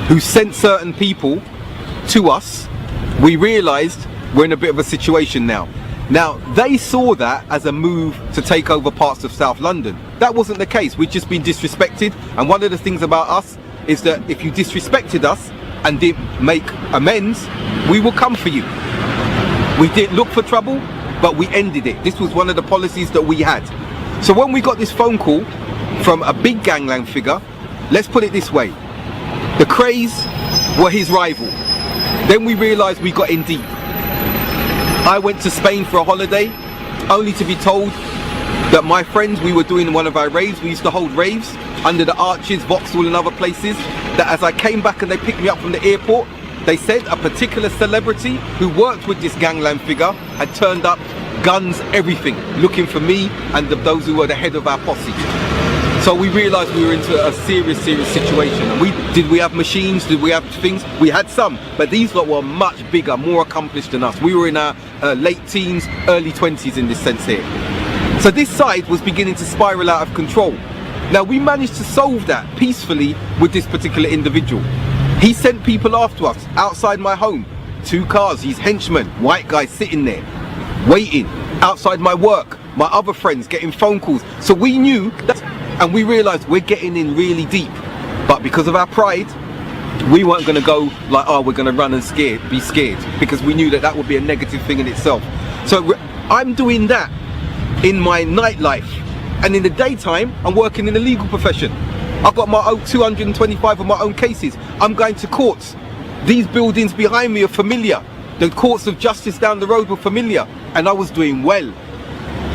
who sent certain people to us, we realized we're in a bit of a situation now. Now, they saw that as a move to take over parts of South London. That wasn't the case. We'd just been disrespected. And one of the things about us is that if you disrespected us and didn't make amends, we will come for you. We didn't look for trouble, but we ended it. This was one of the policies that we had. So when we got this phone call from a big gangland figure, let's put it this way, the Crays were his rival. Then we realized we got in deep. I went to Spain for a holiday, only to be told that my friends, we were doing one of our raves, we used to hold raves under the Arches, Vauxhall and other places, that as I came back and they picked me up from the airport, they said a particular celebrity who worked with this gangland figure had turned up, guns, everything, looking for me and those who were the head of our posse. So we realised we were into a serious situation. And did we have machines? Did we have things? We had some, but these lot were much bigger, more accomplished than us. We were in our late teens, early 20s in this sense here. So this side was beginning to spiral out of control. Now we managed to solve that peacefully with this particular individual. He sent people after us outside my home, 2 cars, his henchmen, white guys sitting there, waiting outside my work, my other friends getting phone calls. So we knew that. And we realised we're getting in really deep, but because of our pride, we weren't going to go like, oh, we're going to run and be scared, because we knew that that would be a negative thing in itself. So I'm doing that in my nightlife, and in the daytime, I'm working in the legal profession. I've got my own 225 of my own cases. I'm going to courts. These buildings behind me are familiar. The courts of justice down the road were familiar, and I was doing well.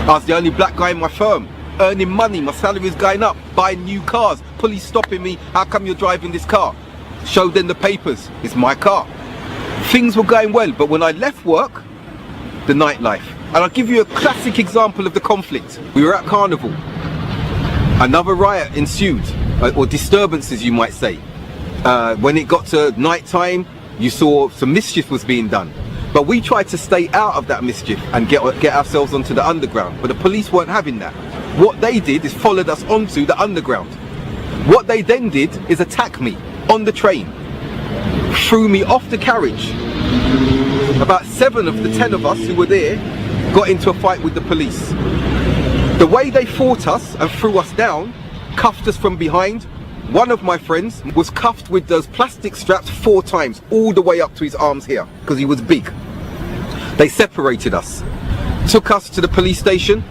I was the only black guy in my firm. earning money, my salary is going up, buying new cars. Police stopping me, how come you're driving this car? Show them the papers, it's my car. Things were going well, but when I left work, the nightlife. And I'll give you a classic example of the conflict. We were at Carnival. Another riot ensued, or disturbances you might say. When it got to night time, you saw some mischief was being done. But we tried to stay out of that mischief and get ourselves onto the underground. But the police weren't having that. What they did is followed us onto the underground. What they then did is attack me on the train. Threw me off the carriage. About 7 of the 10 of us who were there got into a fight with the police. The way they fought us and threw us down, cuffed us from behind. One of my friends was cuffed with those plastic straps 4 times, all the way up to his arms here, because he was big. They separated us, took us to the police station.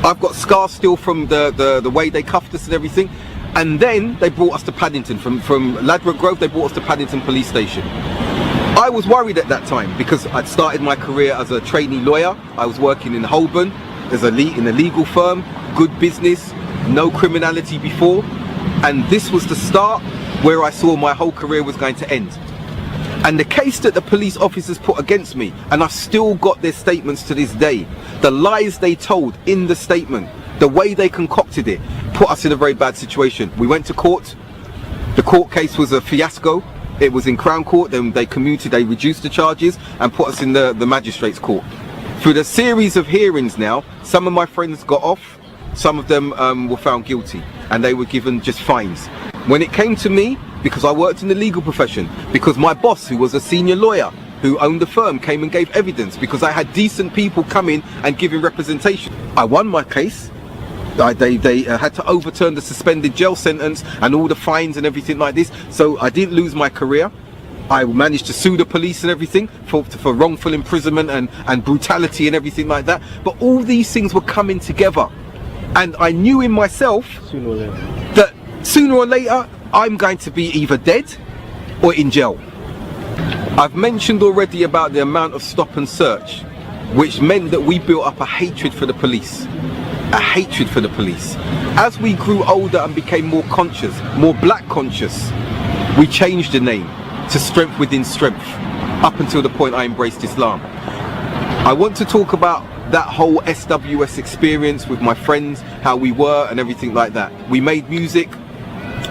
I've got scars still from the way they cuffed us and everything. And then they brought us to Paddington. From Ladbroke Grove, they brought us to Paddington police station. I was worried at that time because I'd started my career as a trainee lawyer. I was working in Holborn in a legal firm, good business, no criminality before. And this was the start where I saw my whole career was going to end. And the case that the police officers put against me, and I've still got their statements to this day, the lies they told in the statement, the way they concocted it, put us in a very bad situation. We went to court. The court case was a fiasco. It was in Crown Court, then they commuted, they reduced the charges and put us in the Magistrates Court. Through the series of hearings now, some of my friends got off, some of them were found guilty, and they were given just fines. When it came to me, because I worked in the legal profession, because my boss, who was a senior lawyer, who owned the firm, came and gave evidence, because I had decent people come in and giving representation. I won my case. They had to overturn the suspended jail sentence and all the fines and everything like this, so I didn't lose my career. I managed to sue the police and everything for wrongful imprisonment and brutality and everything like that. But all these things were coming together, and I knew in myself that sooner or later I'm going to be either dead or in jail. I've mentioned already about the amount of stop and search, which meant that we built up a hatred for the police. A hatred for the police. As we grew older and became more conscious, more black conscious, we changed the name to Strength Within Strength, up until the point I embraced Islam. I want to talk about that whole SWS experience with my friends, how we were and everything like that. We made music,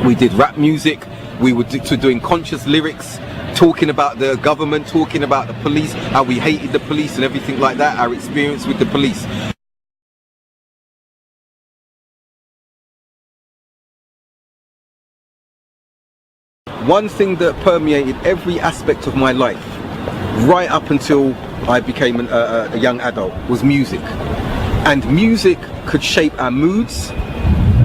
we did rap music, we were doing conscious lyrics, talking about the government, talking about the police, how we hated the police and everything like that, our experience with the police. One thing that permeated every aspect of my life, right up until I became a young adult, was music. And music could shape our moods.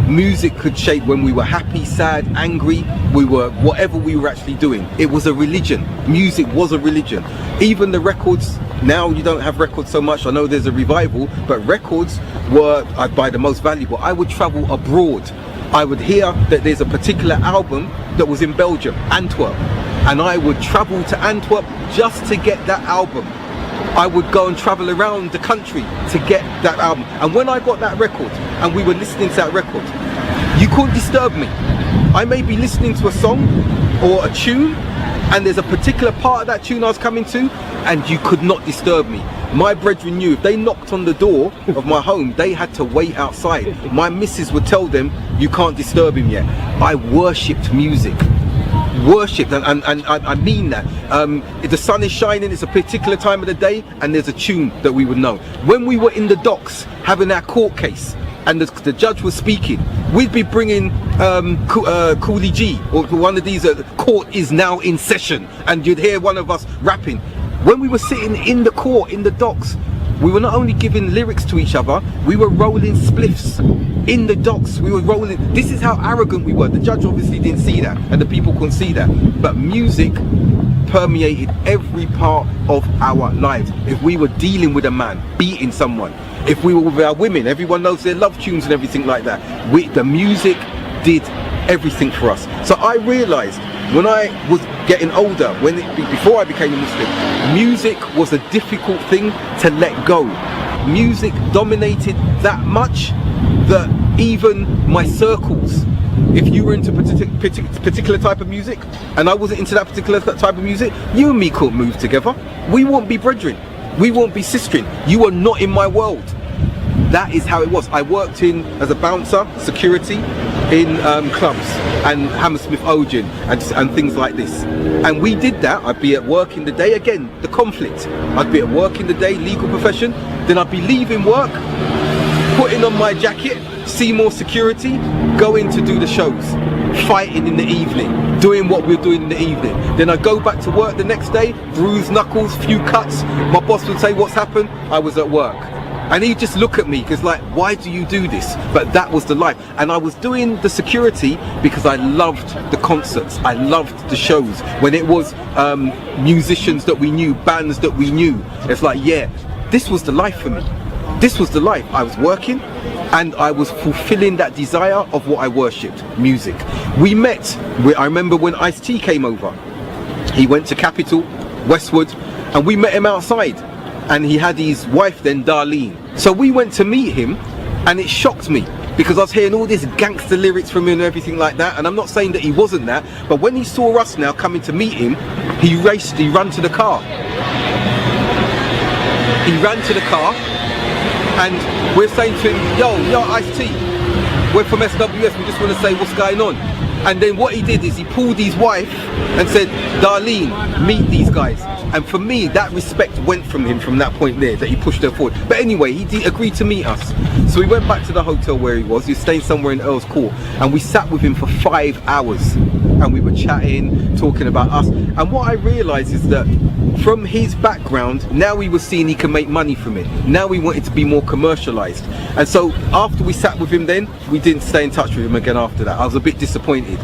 Music could shape when we were happy, sad, angry, we were whatever we were actually doing. It was a religion. Music was a religion. Even the records, now you don't have records so much. I know there's a revival, but records were, I'd buy the most valuable. I would travel abroad. I would hear that there's a particular album that was in Belgium, Antwerp, and I would travel to Antwerp just to get that album. I would go and travel around the country to get that album. And when I got that record and we were listening to that record, you couldn't disturb me. I may be listening to a song or a tune, and there's a particular part of that tune I was coming to, and you could not disturb me. My brethren knew if they knocked on the door of my home, they had to wait outside. My missus would tell them, you can't disturb him yet. I worshipped music. Worshipped, and I mean that. If the sun is shining, it's a particular time of the day, and there's a tune that we would know. When we were in the docks having our court case, and the judge was speaking, we'd be bringing Cooley G, or one of these, court is now in session, and you'd hear one of us rapping. When we were sitting in the court, in the docks, we were not only giving lyrics to each other, we were rolling spliffs in the docks. We were rolling. This is how arrogant we were. The judge obviously didn't see that, and the people couldn't see that. But music permeated every part of our lives. If we were dealing with a man, beating someone, if we were with our women, everyone knows their love tunes and everything like that. The music did everything for us. So I realized when I was getting older, before I became a Muslim, music was a difficult thing to let go. Music dominated that much that even my circles, if you were into particular type of music and I wasn't into that particular type of music, you and me couldn't move together. We won't be brethren. We won't be sistering. You are not in my world. That is how it was. I worked in as a bouncer, security, in clubs and Hammersmith Odeon and things like this. And we did that. I'd be at work in the day, again, the conflict. I'd be at work in the day, legal profession, then I'd be leaving work, putting on my jacket, Seymour security, going to do the shows, fighting in the evening, doing what we're doing in the evening. Then I go back to work the next day, bruised knuckles, few cuts. My boss would say, what's happened? I was at work. And he'd just look at me, because like, why do you do this? But that was the life. And I was doing the security because I loved the concerts. I loved the shows. When it was musicians that we knew, bands that we knew. It's like, yeah, this was the life for me. This was the life. I was working and I was fulfilling that desire of what I worshipped, music. We met, I remember when Ice-T came over. He went to Capitol, Westwood, and we met him outside. And he had his wife then, Darlene. So we went to meet him, and it shocked me because I was hearing all this gangster lyrics from him and everything like that. And I'm not saying that he wasn't that, but when he saw us now coming to meet him, he ran to the car. He ran to the car, and we're saying to him, yo, Ice-T, we're from SWS, we just want to say what's going on. And then what he did is he pulled his wife and said, Darlene, meet these guys. And for me, that respect went from him from that point there, that he pushed her forward. But anyway, he agreed to meet us. So we went back to the hotel where he was staying somewhere in Earl's Court, and we sat with him for 5 hours. And we were chatting, talking about us. And what I realized is that from his background, now he was seeing he can make money from it. Now we wanted to be more commercialized. And so after we sat with him then, we didn't stay in touch with him again after that. I was a bit disappointed.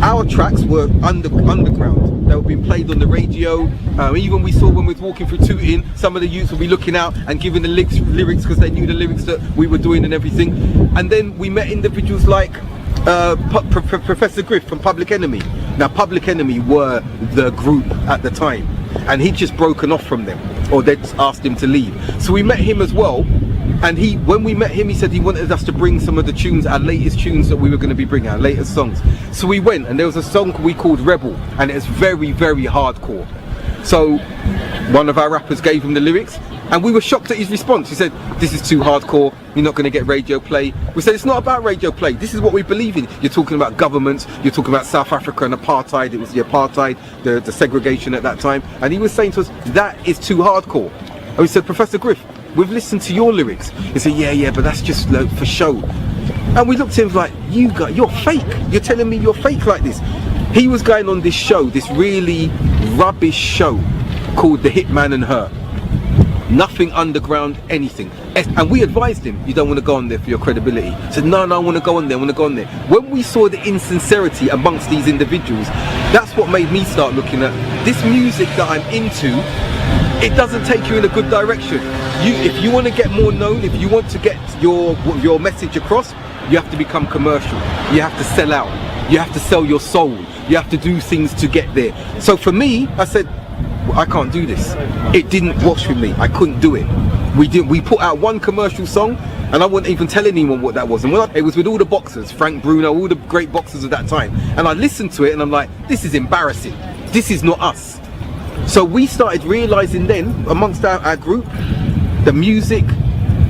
Our tracks were underground. They were being played on the radio. Even we saw when we were walking through Tooting, some of the youths would be looking out and giving the lyrics because they knew the lyrics that we were doing and everything. And then we met individuals like Professor Griff from Public Enemy. Now Public Enemy were the group at the time, and he'd just broken off from them, or they'd asked him to leave. So we met him as well, and when we met him, he said he wanted us to bring some of the tunes, our latest tunes that we were going to be bringing, our latest songs. So we went, and there was a song we called Rebel, and it's very, very hardcore. So one of our rappers gave him the lyrics, and we were shocked at his response. He said, this is too hardcore, you're not going to get radio play. We said, it's not about radio play, this is what we believe in. You're talking about governments, you're talking about South Africa and apartheid. It was the apartheid, the segregation at that time. And he was saying to us, that is too hardcore. And we said, Professor Griff, we've listened to your lyrics. He said, yeah, but that's just for show. And we looked at him like, you're fake. You're telling me you're fake like this. He was going on this show, this really rubbish show called The Hitman and Her. Nothing underground, anything. And we advised him, you don't want to go on there for your credibility. He said, no, I want to go on there, When we saw the insincerity amongst these individuals, that's what made me start looking at this music that I'm into. It doesn't take you in a good direction. If you want to get more known, if you want to get your message across, you have to become commercial. You have to sell out. You have to sell your soul. You have to do things to get there. So for me, I said, I can't do this. It didn't wash with me. I couldn't do it. We put out one commercial song, and I wouldn't even tell anyone what that was. And it was with all the boxers, Frank Bruno, all the great boxers of that time. And I listened to it, and I'm like, this is embarrassing. This is not us. So we started realizing then, amongst our group, the music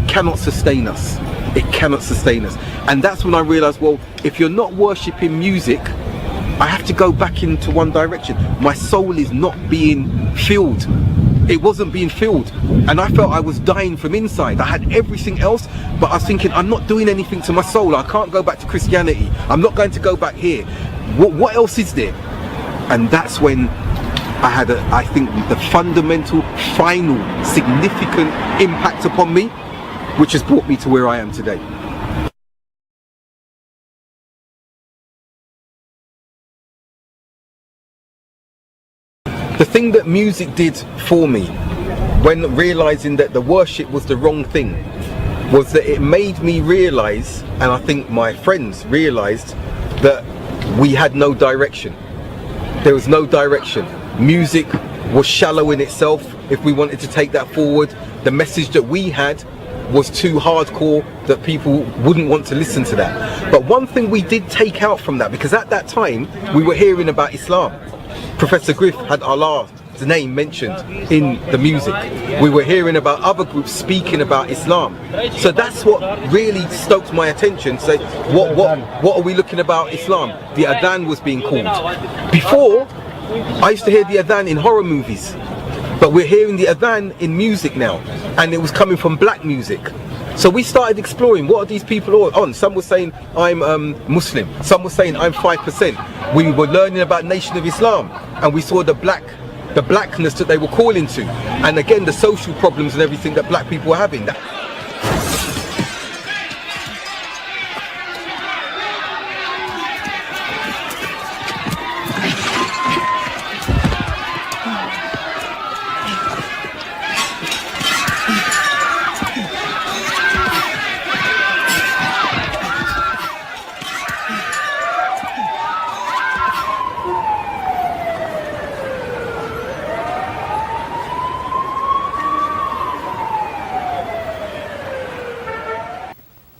cannot sustain us. It cannot sustain us. And that's when I realized, well, if you're not worshipping music, I have to go back into one direction. My soul is not being filled. It wasn't being filled. And I felt I was dying from inside. I had everything else, but I was thinking, I'm not doing anything to my soul. I can't go back to Christianity. I'm not going to go back here. What else is there? And that's when I had, I think, the fundamental, final, significant impact upon me, which has brought me to where I am today. The thing that music did for me, when realizing that the worship was the wrong thing, was that it made me realize, and I think my friends realized, that we had no direction. There was no direction. Music was shallow in itself. If we wanted to take that forward, the message that we had was too hardcore, that people wouldn't want to listen to that. But one thing we did take out from that, because at that time we were hearing about Islam. Professor Griff had Allah's name mentioned in the music. We were hearing about other groups speaking about Islam. So that's what really stoked my attention. So what are we looking about Islam? The adhan was being called. Before, I used to hear the adhan in horror movies, but we're hearing the adhan in music now, and it was coming from black music. So we started exploring, what are these people on? Some were saying I'm Muslim, some were saying I'm 5%. We were learning about Nation of Islam, and we saw the blackness that they were calling to, and again the social problems and everything that black people were having.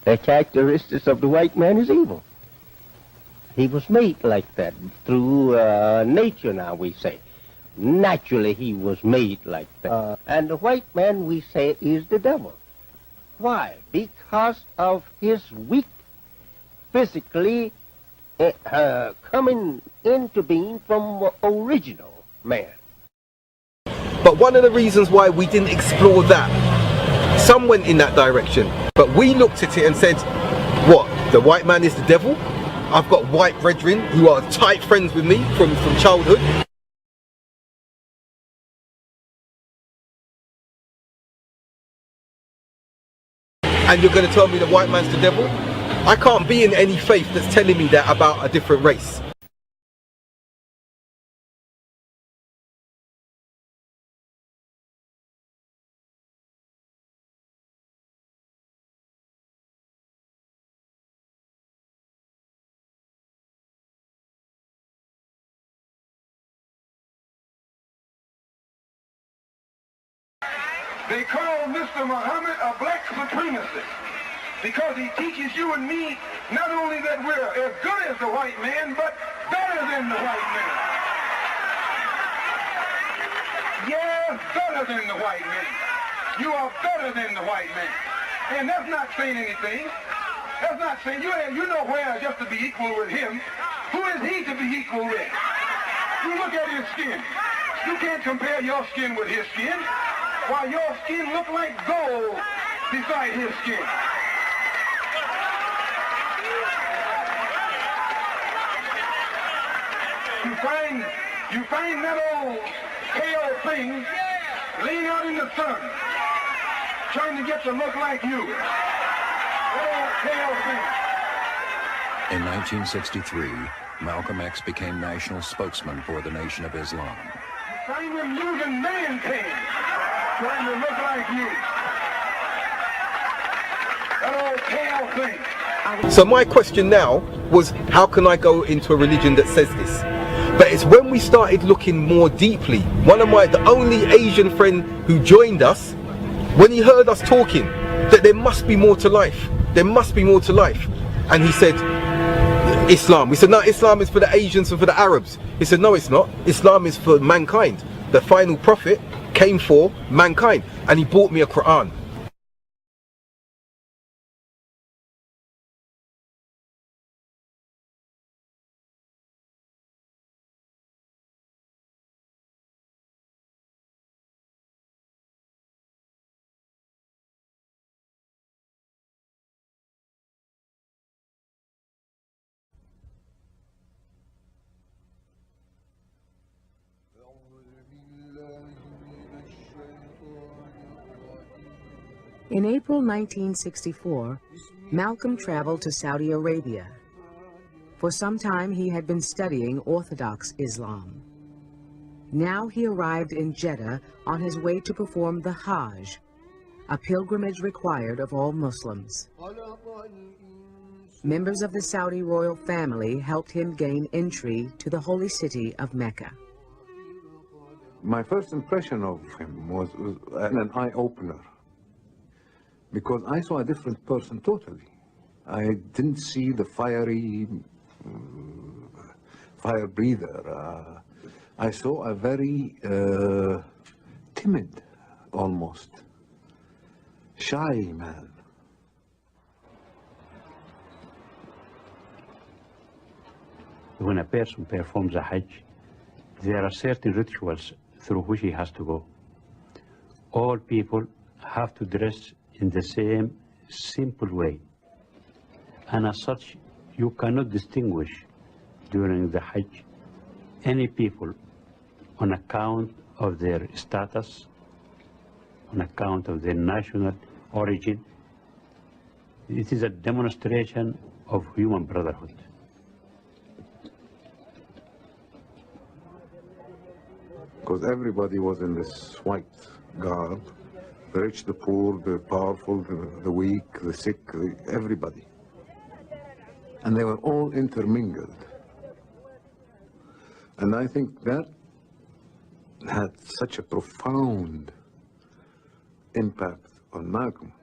The characteristics of the white man is evil. He was made like that through nature, now we say. Naturally he was made like that. And the white man, we say, is the devil. Why? Because of his weak, physically coming into being from original man. But one of the reasons why we didn't explore that, some went in that direction, but we looked at it and said, what, the white man is the devil? I've got white brethren who are tight friends with me from childhood. And you're going to tell me the white man's the devil? I can't be in any faith that's telling me that about a different race. They call Mr. Muhammad a black supremacist because he teaches you and me not only that we're as good as the white man, but better than the white man. Yes, better than the white man. You are better than the white man. And that's not saying anything. That's not saying, you know where just to be equal with him. Who is he to be equal with? You look at his skin. You can't compare your skin with his skin. While your skin look like gold beside his skin. You find that old pale thing laying out in the sun, trying to get to look like you. That old pale thing. In 1963, Malcolm X became national spokesman for the Nation of Islam. You find them using man pain, trying to look like you. That old pale thing. So my question now was, how can I go into a religion that says this? But it's when we started looking more deeply. The only Asian friend who joined us, when he heard us talking, that there must be more to life. There must be more to life. And he said, Islam. We said, no, Islam is for the Asians and for the Arabs. He said, no, it's not. Islam is for mankind. The final prophet came for mankind. And he bought me a Quran. In April 1964, Malcolm traveled to Saudi Arabia. For some time, he had been studying Orthodox Islam. Now he arrived in Jeddah on his way to perform the Hajj, a pilgrimage required of all Muslims. Members of the Saudi royal family helped him gain entry to the holy city of Mecca. My first impression of him was an eye-opener. because I saw a different person totally. I didn't see the fiery fire breather. I saw a very timid, almost shy man. When a person performs a Hajj, there are certain rituals through which he has to go. All people have to dress in the same simple way. And as such, you cannot distinguish during the Hajj any people on account of their status, on account of their national origin. It is a demonstration of human brotherhood. Because everybody was in this white garb, the rich, the poor, the powerful, the weak, the sick, everybody. And they were all intermingled. And I think that had such a profound impact on Malcolm.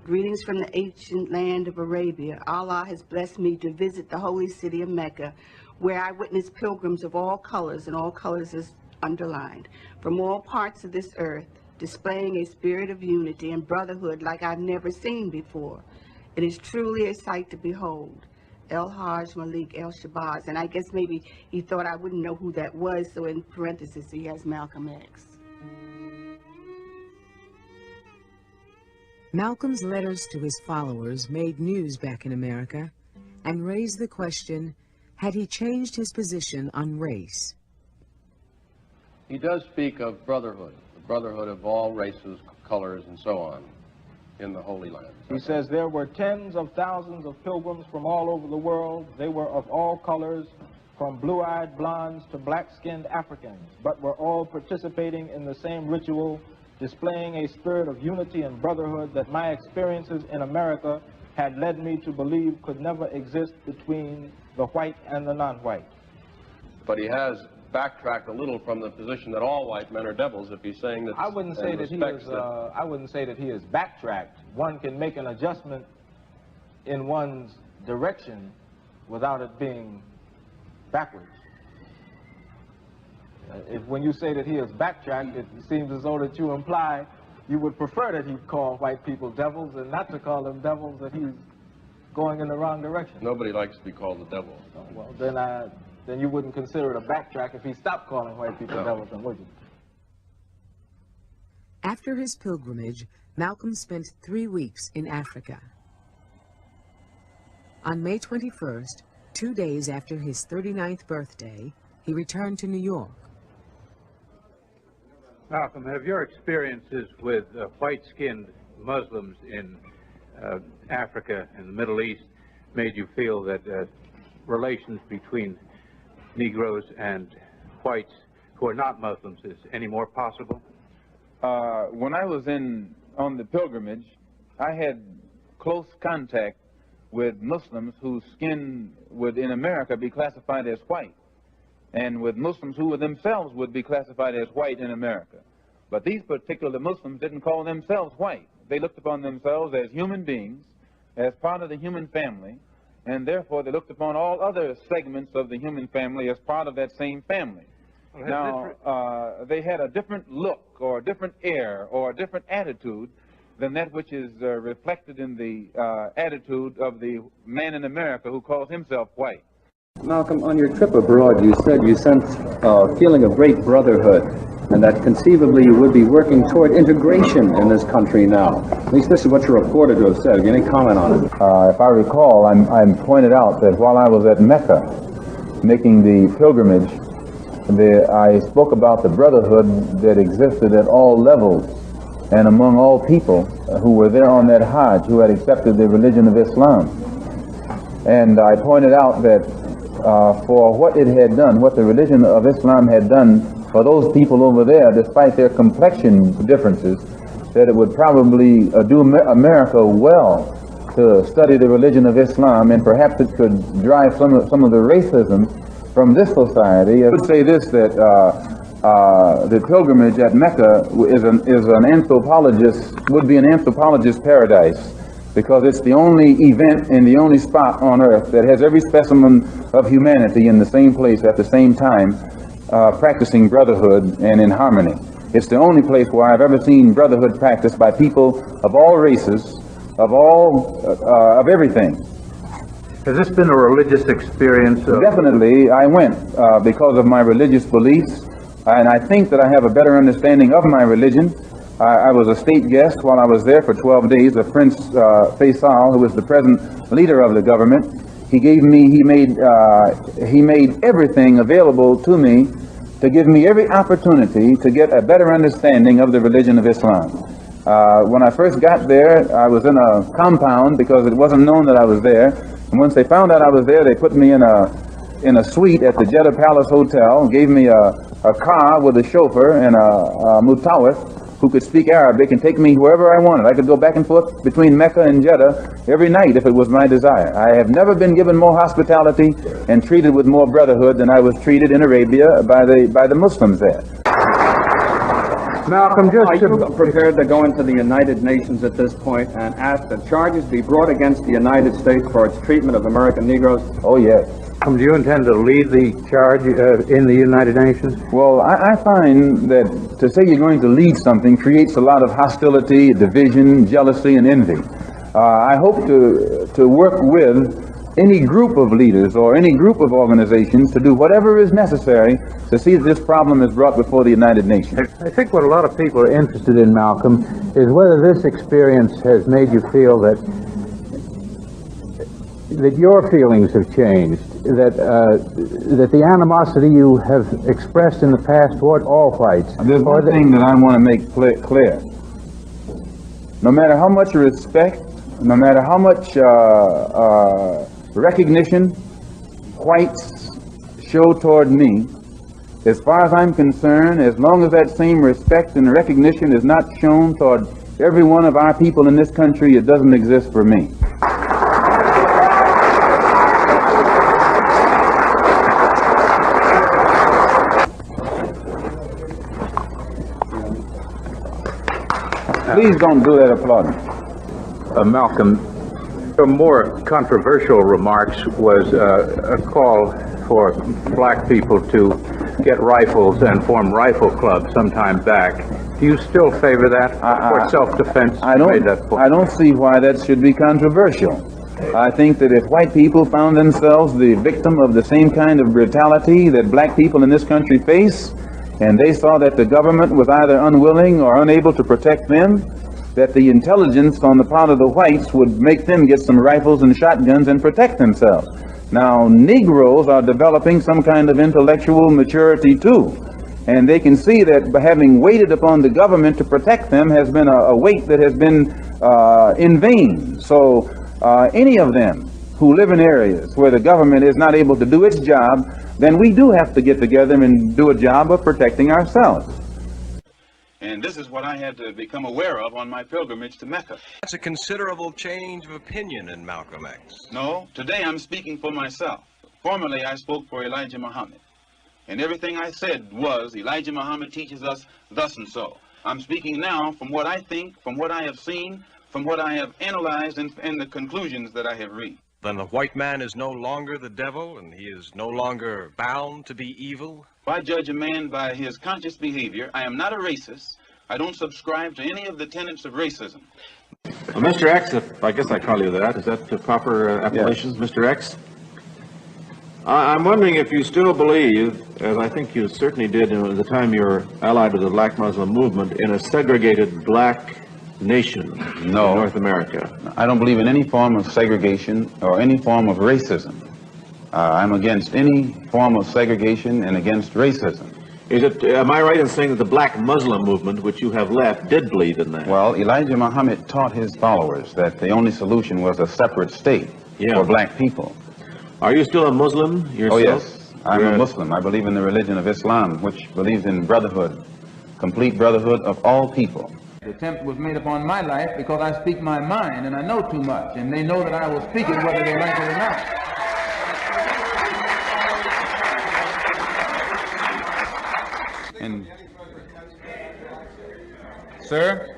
Greetings from the ancient land of Arabia. Allah has blessed me to visit the holy city of Mecca, where I witnessed pilgrims of all colors, and all colors is underlined, from all parts of this earth, displaying a spirit of unity and brotherhood like I've never seen before. It is truly a sight to behold. El Hajj Malik El Shabazz, and I guess maybe he thought I wouldn't know who that was, so in parentheses he has Malcolm X. Malcolm's letters to his followers made news back in America and raised the question, had he changed his position on race? He does speak of brotherhood, the brotherhood of all races, colors, and so on in the Holy Land. He says there were tens of thousands of pilgrims from all over the world. They were of all colors, from blue-eyed blondes to black-skinned Africans, but were all participating in the same ritual, displaying a spirit of unity and brotherhood that my experiences in America had led me to believe could never exist between the white and the non-white. But he has backtracked a little from the position that all white men are devils if he's saying that. I wouldn't say that he has backtracked. One can make an adjustment in one's direction without it being backwards. When you say that he has backtracked, it seems as though that you imply you would prefer that he call white people devils and not to call them devils, that he's going in the wrong direction. Nobody likes to be called the devil. Oh, well, then you wouldn't consider it a backtrack if he stopped calling white people devils, then would you? After his pilgrimage, Malcolm spent 3 weeks in Africa. On May 21st, 2 days after his 39th birthday, he returned to New York. Malcolm, have your experiences with white-skinned Muslims in Africa and the Middle East made you feel that relations between Negroes and whites who are not Muslims is any more possible? When I was on the pilgrimage, I had close contact with Muslims whose skin would in America be classified as white, and with Muslims who themselves would be classified as white in America. But these particular Muslims didn't call themselves white. They looked upon themselves as human beings, as part of the human family, and therefore they looked upon all other segments of the human family as part of that same family. Now, they had a different look or a different air or a different attitude than that which is reflected in the attitude of the man in America who calls himself white. Malcolm, on your trip abroad, you said you sensed a feeling of great brotherhood, and that conceivably you would be working toward integration in this country now. At least this is what you're reported to have said. Any comment on it? If I recall, I pointed out that while I was at Mecca making the pilgrimage, I spoke about the brotherhood that existed at all levels and among all people who were there on that Hajj, who had accepted the religion of Islam. And I pointed out that for what it had done, what the religion of Islam had done for those people over there, despite their complexion differences, that it would probably do America well to study the religion of Islam, and perhaps it could drive some of the racism from this society. I would say this, that the pilgrimage at Mecca is an anthropologist, would be an anthropologist's paradise, because it's the only event and the only spot on earth that has every specimen of humanity in the same place at the same time, practicing brotherhood and in harmony. It's the only place where I've ever seen brotherhood practiced by people of all races, of everything. Has this been a religious experience? Definitely, I went because of my religious beliefs, and I think that I have a better understanding of my religion. I was a state guest while I was there for 12 days of Prince Faisal, who was the present leader of the government. He made everything available to me to give me every opportunity to get a better understanding of the religion of Islam. When I first got there, I was in a compound because it wasn't known that I was there. And once they found out I was there, they put me in a suite at the Jeddah Palace Hotel, gave me a car with a chauffeur and a mutawif who could speak Arabic and take me wherever I wanted. I could go back and forth between Mecca and Jeddah every night if it was my desire. I have never been given more hospitality and treated with more brotherhood than I was treated in Arabia by the Muslims there. Malcolm, are you prepared to go into the United Nations at this point and ask that charges be brought against the United States for its treatment of American Negroes? Oh, yes. Do you intend to lead the charge in the United Nations? Well, I find that to say you're going to lead something creates a lot of hostility, division, jealousy, and envy. I hope to work with any group of leaders or any group of organizations to do whatever is necessary to see that this problem is brought before the United Nations. I think what a lot of people are interested in, Malcolm, is whether this experience has made you feel that your feelings have changed, that the animosity you have expressed in the past toward all whites. There's one thing that I want to make clear. No matter how much respect, no matter how much recognition whites show toward me, as far as I'm concerned, as long as that same respect and recognition is not shown toward every one of our people in this country, it doesn't exist for me. Please don't do that applauding. Malcolm, the more controversial remarks was a call for black people to get rifles and form rifle clubs some time back. Do you still favor that for self-defense? I don't see why that should be controversial. I think that if white people found themselves the victim of the same kind of brutality that black people in this country face, and they saw that the government was either unwilling or unable to protect them, that the intelligence on the part of the whites would make them get some rifles and shotguns and protect themselves. Now, Negroes are developing some kind of intellectual maturity too, and they can see that by having waited upon the government to protect them has been a wait that has been in vain. So any of them who live in areas where the government is not able to do its job, then we do have to get together and do a job of protecting ourselves. And this is what I had to become aware of on my pilgrimage to Mecca. That's a considerable change of opinion in Malcolm X. No, today I'm speaking for myself. Formerly I spoke for Elijah Muhammad. And everything I said was, Elijah Muhammad teaches us thus and so. I'm speaking now from what I think, from what I have seen, from what I have analyzed, and the conclusions that I have reached. Then the white man is no longer the devil, and he is no longer bound to be evil? If I judge a man by his conscious behavior, I am not a racist. I don't subscribe to any of the tenets of racism. Well, Mr. X, if I guess I call you that, is that the proper appellation, yes. Mr. X? I'm wondering if you still believe, as I think you certainly did at the time you were allied with the Black Muslim movement, in a segregated black nation in North America. I don't believe in any form of segregation or any form of racism. I'm against any form of segregation and against racism. Am I right in saying that the Black Muslim movement, which you have left, did believe in that? Well, Elijah Muhammad taught his followers that the only solution was a separate state for black people. Are you still a Muslim yourself? Oh, yes. I'm a Muslim. I believe in the religion of Islam, which believes in brotherhood, complete brotherhood of all people. The attempt was made upon my life because I speak my mind and I know too much, and they know that I will speak it whether they like it or not. And, sir,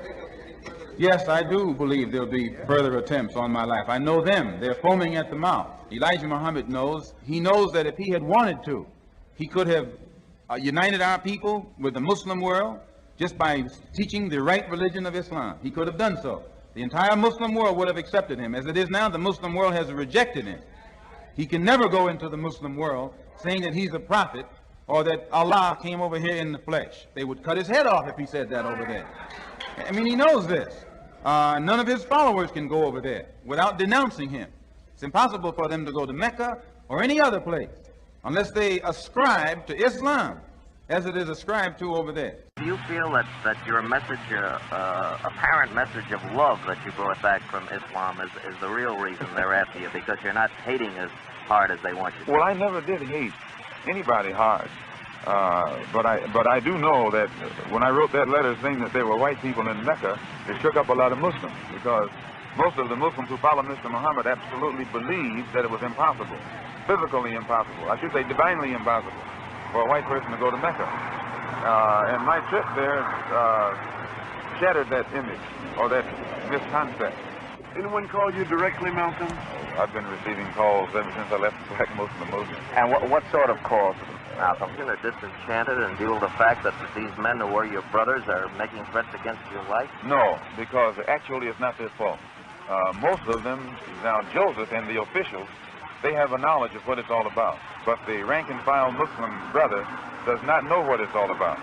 yes, I do believe there'll be further attempts on my life. I know them. They're foaming at the mouth. Elijah Muhammad knows. He knows that if he had wanted to, he could have united our people with the Muslim world just by teaching the right religion of Islam. He could have done so. The entire Muslim world would have accepted him. As it is now, the Muslim world has rejected him. He can never go into the Muslim world saying that he's a prophet or that Allah came over here in the flesh. They would cut his head off if he said that over there. I mean, he knows this. None of his followers can go over there without denouncing him. It's impossible for them to go to Mecca or any other place unless they ascribe to Islam as it is ascribed to over there. Do you feel that your message, apparent message of love that you brought back from Islam is the real reason they're after you, because you're not hating as hard as they want you to? Well, I never did hate anybody hard. But I do know that when I wrote that letter saying that there were white people in Mecca, it shook up a lot of Muslims, because most of the Muslims who follow Mr. Muhammad absolutely believed that it was impossible, physically impossible, I should say divinely impossible, for a white person to go to Mecca. And my trip there shattered that image, or that misconcept. Anyone call you directly, Malcolm? I've been receiving calls ever since I left the Black Muslim movement. And what sort of calls, Malcolm? You're disenchanted and deal with the fact that these men who were your brothers are making threats against your life? No, because actually it's not their fault. Most of them, now Joseph and the officials, they have a knowledge of what it's all about. But the rank and file Muslim brother does not know what it's all about.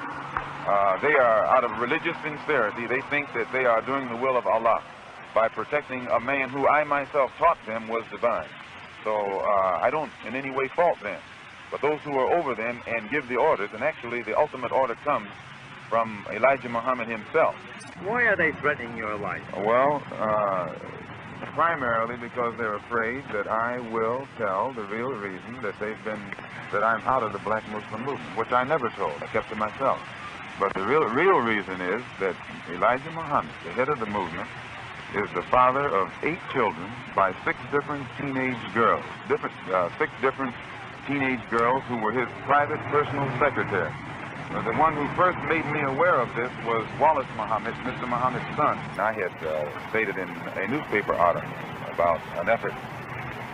They are, out of religious sincerity, they think that they are doing the will of Allah by protecting a man who I myself taught them was divine. So I don't in any way fault them. But those who are over them and give the orders, and actually the ultimate order comes from Elijah Muhammad himself. Why are they threatening your life? Well, primarily because they're afraid that I will tell the real reason that I'm out of the Black Muslim movement, which I never told. I kept to myself. But the real reason is that Elijah Muhammad, the head of the movement, is the father of 8 children by 6 different teenage girls, 6 different teenage girls who were his private personal secretary. The one who first made me aware of this was Wallace Muhammad, Mr. Muhammad's son. I had stated in a newspaper article about an effort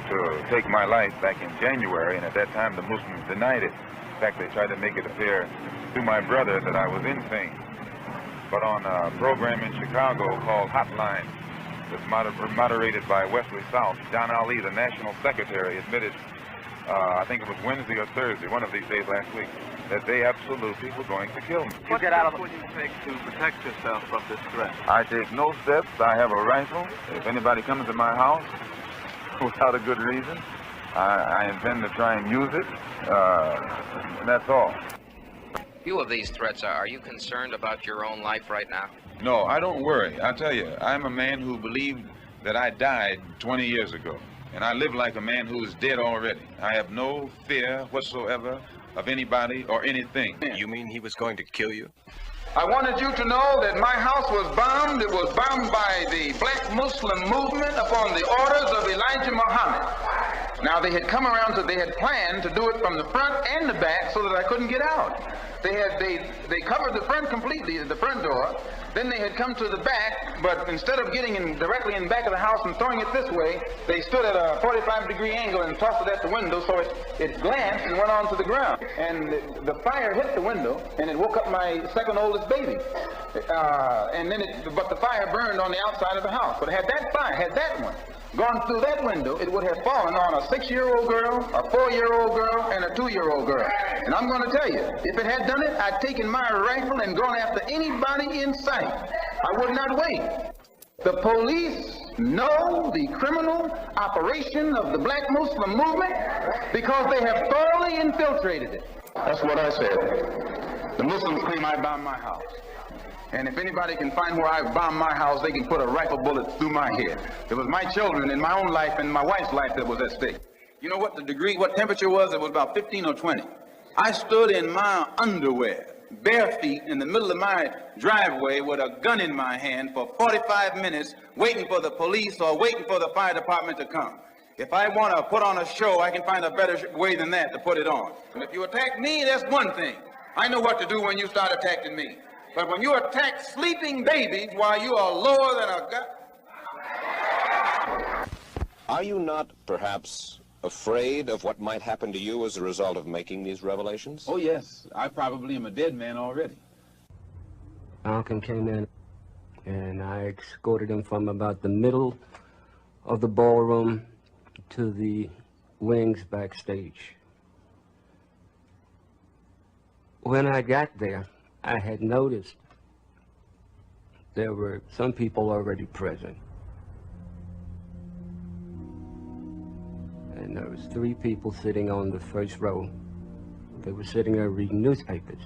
to take my life back in January, and at that time the Muslims denied it. In fact, they tried to make it appear to my brother that I was insane. But on a program in Chicago called Hotline, that's moderated by Wesley South, John Ali, the national secretary, admitted, I think it was Wednesday or Thursday, one of these days last week, that they absolutely were going to kill me. What steps would you take to protect yourself from this threat? I take no steps. I have a rifle. If anybody comes to my house without a good reason, I intend to try and use it. And that's all. Few of these threats, are you concerned about your own life right now? No, I don't worry. I tell you, I'm a man who believed that I died 20 years ago. And I live like a man who is dead already. I have no fear whatsoever of anybody or anything. You mean he was going to kill you? I wanted you to know that my house was bombed. It was bombed by the Black Muslim movement upon the orders of Elijah Muhammad. Now they had come around, they had planned to do it from the front and the back so that I couldn't get out. They covered the front completely, the front door. Then they had come to the back, but instead of getting in directly in the back of the house and throwing it this way, they stood at a 45-degree angle and tossed it at the window, so it glanced and went onto the ground. And the fire hit the window, and it woke up my second oldest baby. But the fire burned on the outside of the house. But had that one gone through that window, it would have fallen on a 6-year-old girl, a 4-year-old girl, and a 2-year-old girl. And I'm going to tell you, if it had done it, I'd taken my rifle and gone after anybody in sight. I would not wait. The police know the criminal operation of the Black Muslim movement because they have thoroughly infiltrated it. That's what I said. The Muslims claim I bombed my house. And if anybody can find where I bombed my house, they can put a rifle bullet through my head. It was my children and my own life and my wife's life that was at stake. You know what what temperature was? It was about 15 or 20. I stood in my underwear, bare feet, in the middle of my driveway with a gun in my hand for 45 minutes, waiting for the police or waiting for the fire department to come. If I want to put on a show, I can find a better way than that to put it on. And if you attack me, that's one thing. I know what to do when you start attacking me. But when you attack sleeping babies while you are lower than a guy... Are you not, perhaps, afraid of what might happen to you as a result of making these revelations? Oh, yes. I probably am a dead man already. Malcolm came in, and I escorted him from about the middle of the ballroom to the wings backstage. When I got there, I had noticed there were some people already present. And there was 3 people sitting on the first row. They were sitting there reading newspapers.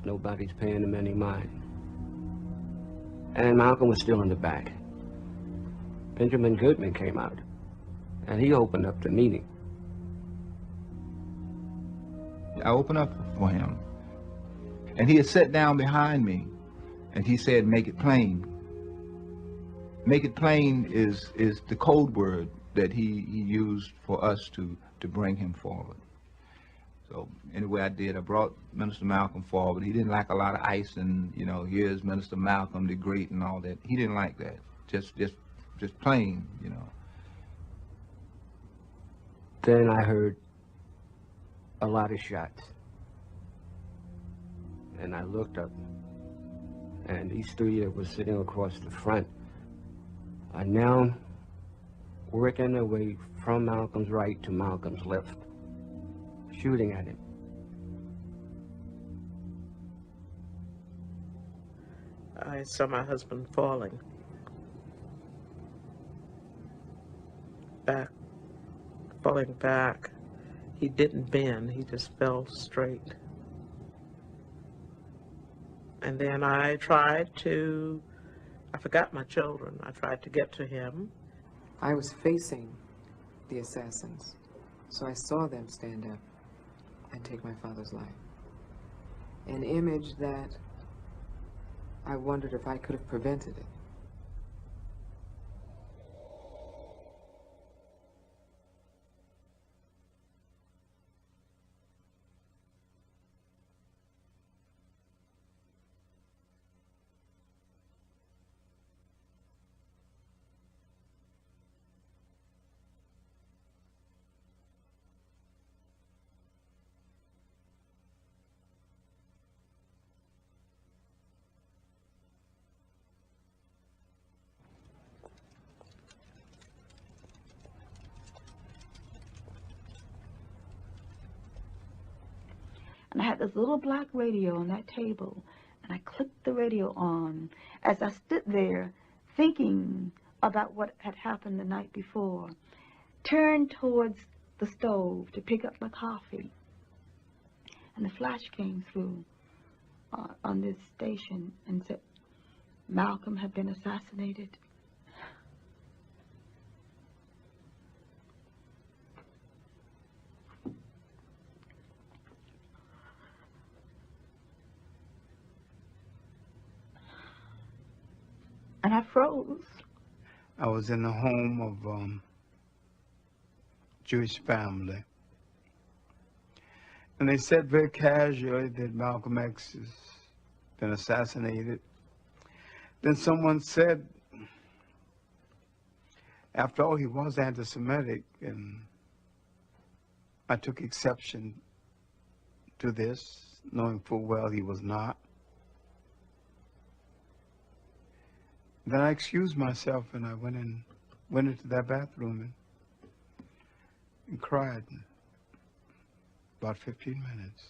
Nobody's paying them any mind. And Malcolm was still in the back. Benjamin Goodman came out, and he opened up the meeting. I opened up for him, and he had sat down behind me, and he said, "Make it plain." Make it plain is the code word that he used for us to bring him forward. So anyway, I did. I brought Minister Malcolm forward. He didn't like a lot of ice and, you know, here's Minister Malcolm the Great and all that. He didn't like that. Just plain, you know. Then I heard a lot of shots. And I looked up, and these 3 that were sitting across the front are now working their way from Malcolm's right to Malcolm's left, shooting at him. I saw my husband falling back. He didn't bend, he just fell straight. And then I forgot my children. I tried to get to him. I was facing the assassins, so I saw them stand up and take my father's life. An image that I wondered if I could have prevented it. And I had this little black radio on that table, and I clicked the radio on as I stood there thinking about what had happened the night before, turned towards the stove to pick up my coffee, and the flash came through on this station and said Malcolm had been assassinated. And I froze. I was in the home of Jewish family. And they said very casually that Malcolm X has been assassinated. Then someone said, after all, he was anti-Semitic, and I took exception to this, knowing full well he was not. Then I excused myself, and I went into that bathroom and cried about 15 minutes.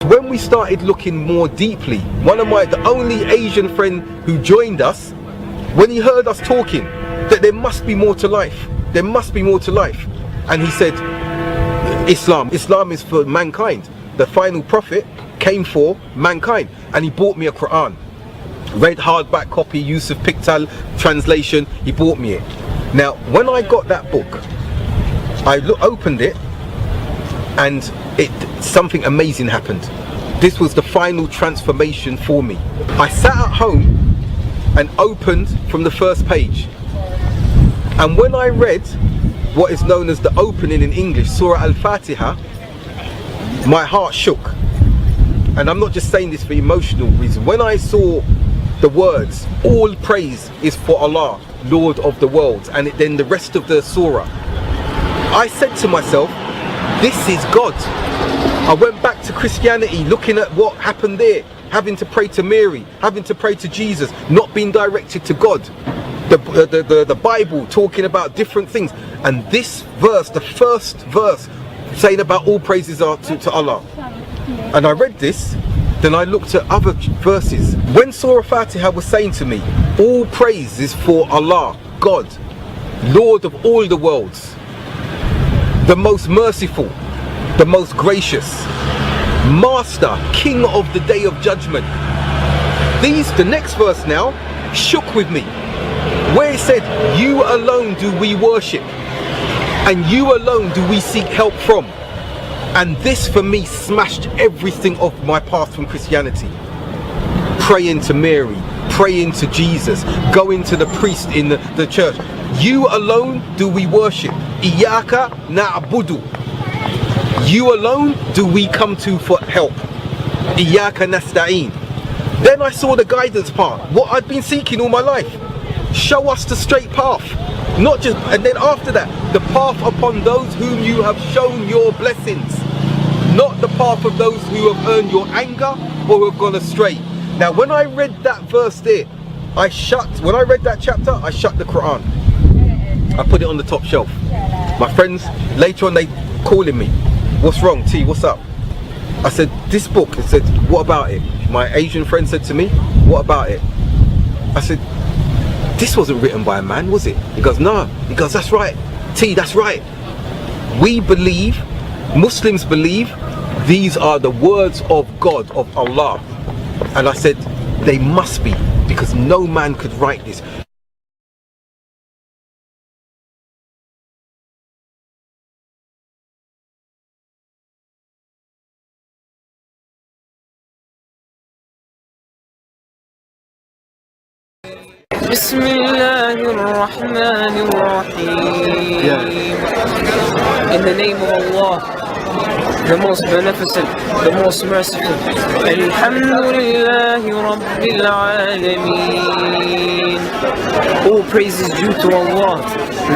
When we started looking more deeply, the only Asian friend who joined us, when he heard us talking, that there must be more to life. There must be more to life. And he said, Islam is for mankind. The final prophet came for mankind. And he bought me a Quran. Red hardback copy, Yusuf Pictal translation, he bought me it. Now, when I got that book, I opened it, and something amazing happened. This was the final transformation for me. I sat at home and opened from the first page. And when I read what is known as the opening in English, Surah Al-Fatiha, my heart shook. And I'm not just saying this for emotional reasons. When I saw the words, all praise is for Allah, Lord of the worlds, and then the rest of the surah, I said to myself, this is God. I went back to Christianity, looking at what happened there, having to pray to Mary, having to pray to Jesus, not being directed to God. The Bible talking about different things, and this verse, the first verse, saying about all praises are to Allah. And I read this, then I looked at other verses. When Surah Fatiha was saying to me, all praise is for Allah, God, Lord of all the worlds, the most merciful, the most gracious, Master, King of the Day of Judgment. The next verse now shook with me, where it said, you alone do we worship, and you alone do we seek help from. And this for me smashed everything off my path from Christianity. Praying to Mary, praying to Jesus, going to the priest in the church. You alone do we worship. Iyaka na'budu. You alone do we come to for help. Iyaka nasta'in. Then I saw the guidance part, what I'd been seeking all my life. Show us the straight path. Not just, and then after that, the path upon those whom you have shown your blessings. Not the path of those who have earned your anger or who have gone astray. Now when I read that verse there, when I read that chapter, I shut the Quran. I put it on the top shelf. My friends, later on, they calling me. What's wrong, T, what's up? I said, this book. It said, what about it? My Asian friend said to me, what about it? I said, this wasn't written by a man, was it? He goes, no. He goes, that's right. T, that's right. We believe, Muslims believe, these are the words of God, of Allah. And I said, they must be, because no man could write this. Bismillahirrahmanirrahim. In the name of Allah, the most beneficent, the most merciful. Alhamdulillahi Rabbil Alameen. All praise is due to Allah,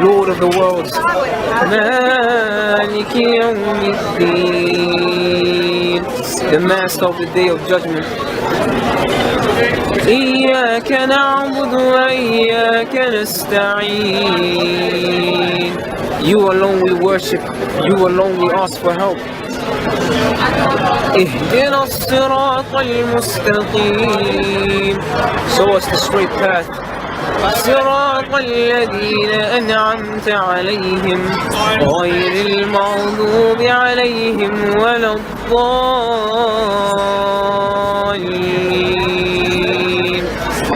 Lord of the worlds. Maliki Yawmiddin, the Master of the Day of Judgment. إياك نعبد وإياك نستعين. You alone we worship, you alone we ask for help. اهدنا الصراط المستقيم. Show us the straight path. صراط الذين أنعمت عليهم غير المغضوب عليهم ولا الضالين.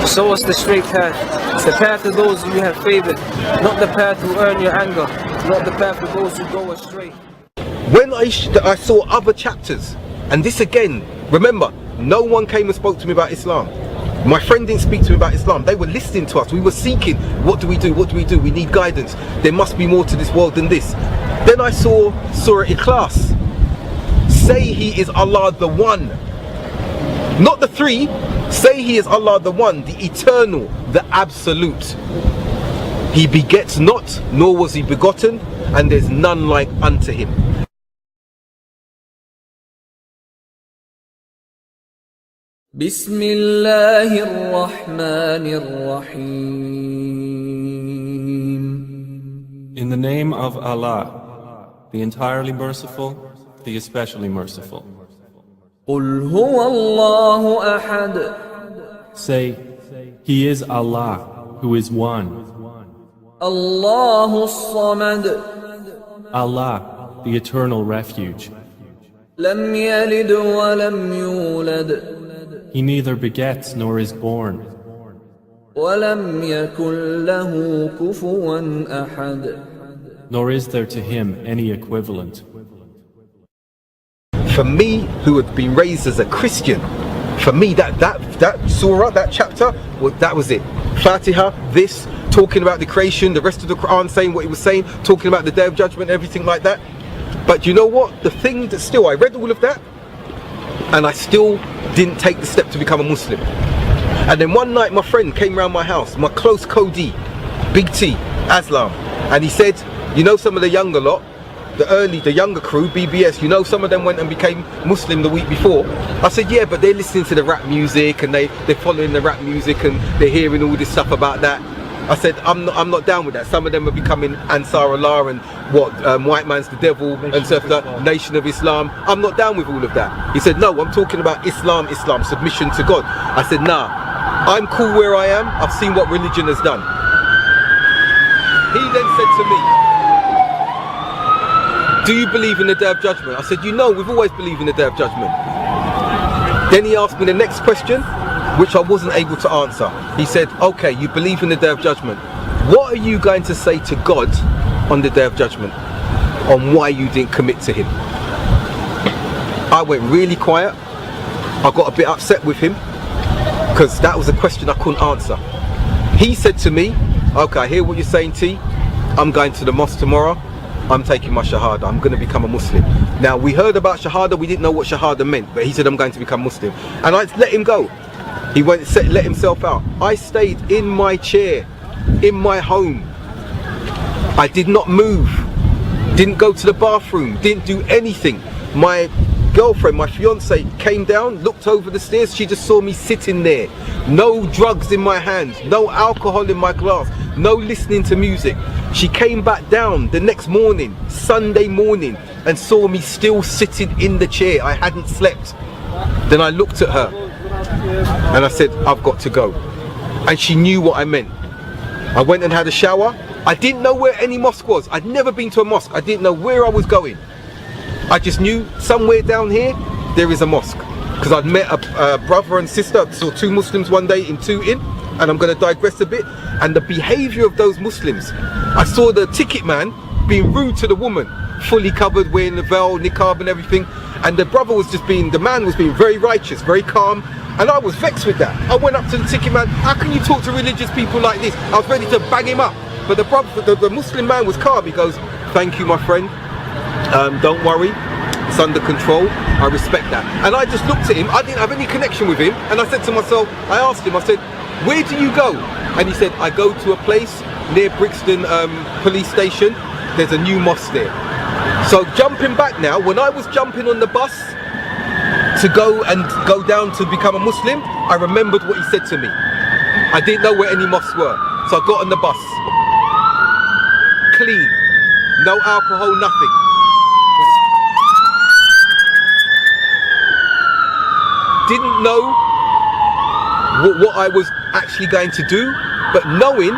Show us the straight path. It's the path of those who you have favored, not the path who earn your anger, not the path of those who go astray. When I saw other chapters, and this again, remember, no one came and spoke to me about Islam. My friend didn't speak to me about Islam. They were listening to us. We were seeking, what do we do? What do we do? We need guidance. There must be more to this world than this. Then I saw Surah Ikhlas. Say He is Allah the One. Not the three. Say He is Allah the One, the Eternal, the Absolute. He begets not, nor was He begotten, and there's none like unto Him. Bismillahir Rahmanir Rahim. In the name of Allah, the entirely merciful, the especially merciful. قُلْ هُوَ اللَّهُ أَحَدٌ. Say, He is Allah, who is one. الله الصمد. Allah, the eternal refuge. لم يلد ولم يولد. He neither begets nor is born. ولم يكن له كفوا أحد. Nor is there to him any equivalent. For me, who had been raised as a Christian, for me that surah, that chapter, well, that was it. Fatiha, this, talking about the creation, the rest of the Quran saying what it was saying, talking about the Day of Judgment, everything like that. But you know what? The thing that still, I read all of that, and I still didn't take the step to become a Muslim. And then one night my friend came around my house, my close Cody, Big T, Aslam, and he said, you know, some of the younger lot, the younger crew, BBS, you know, some of them went and became Muslim the week before. I said, yeah, but they're listening to the rap music and they're following the rap music and they're hearing all this stuff about that. I said, I'm not down with that. Some of them are becoming Ansar Allah and what, white man's the devil and stuff like that, Nation of Islam. I'm not down with all of that. He said, no, I'm talking about Islam, submission to God. I said, nah, I'm cool where I am. I've seen what religion has done. He then said to me, do you believe in the Day of Judgment? I said, you know, we've always believed in the Day of Judgment. Then he asked me the next question, which I wasn't able to answer. He said, okay, you believe in the Day of Judgment. What are you going to say to God on the Day of Judgment on why you didn't commit to him? I went really quiet. I got a bit upset with him because that was a question I couldn't answer. He said to me, okay, I hear what you're saying, T. I'm going to the mosque tomorrow. I'm taking my Shahada. I'm going to become a Muslim. Now, we heard about Shahada. We didn't know what Shahada meant, but he said, I'm going to become Muslim. And I let him go. He went and let himself out. I stayed in my chair, in my home. I did not move. Didn't go to the bathroom. Didn't do anything. My girlfriend, my fiance, came down, looked over the stairs. She just saw me sitting there. No drugs in my hand. No alcohol in my glass. No listening to music. She came back down the next morning, Sunday morning, and saw me still sitting in the chair. I hadn't slept. Then I looked at her and I said, I've got to go. And she knew what I meant. I went and had a shower. I didn't know where any mosque was. I'd never been to a mosque. I didn't know where I was going. I just knew somewhere down here there is a mosque, because I'd met a brother and sister. I saw two Muslims one day in Tutin, and I'm going to digress a bit. And the behaviour of those Muslims, I saw the ticket man being rude to the woman, fully covered, wearing the veil, niqab and everything, and the man was being very righteous, very calm, and I was vexed with that. I went up to the ticket man, how can you talk to religious people like this? I was ready to bang him up, but the Muslim man was calm. He goes, thank you my friend, don't worry, it's under control, I respect that. And I just looked at him, I didn't have any connection with him, and I said to myself, I asked him, I said, where do you go? And he said, I go to a place near Brixton police station, there's a new mosque there. So jumping back now, when I was jumping on the bus to go down to become a Muslim, I remembered what he said to me. I didn't know where any mosques were, so I got on the bus. Clean, no alcohol, nothing. Didn't know what I was actually going to do, but knowing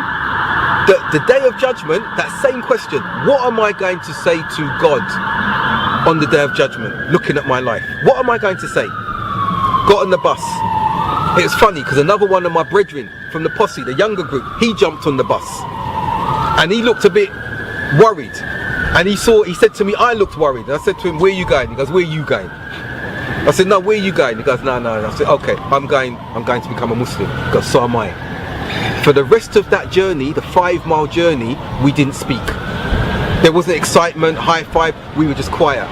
that the Day of Judgment, that same question, what am I going to say to God on the Day of Judgment, looking at my life? What am I going to say? Got on the bus. It was funny because another one of my brethren from the posse, the younger group, he jumped on the bus and he looked a bit worried, and he said to me, I looked worried, and I said to him, where are you going? He goes, where are you going? I said, no, where are you going? He goes, no. I said, okay, I'm going to become a Muslim. He goes, so am I. For the rest of that journey, the 5-mile journey, we didn't speak. There wasn't excitement, high five, we were just quiet.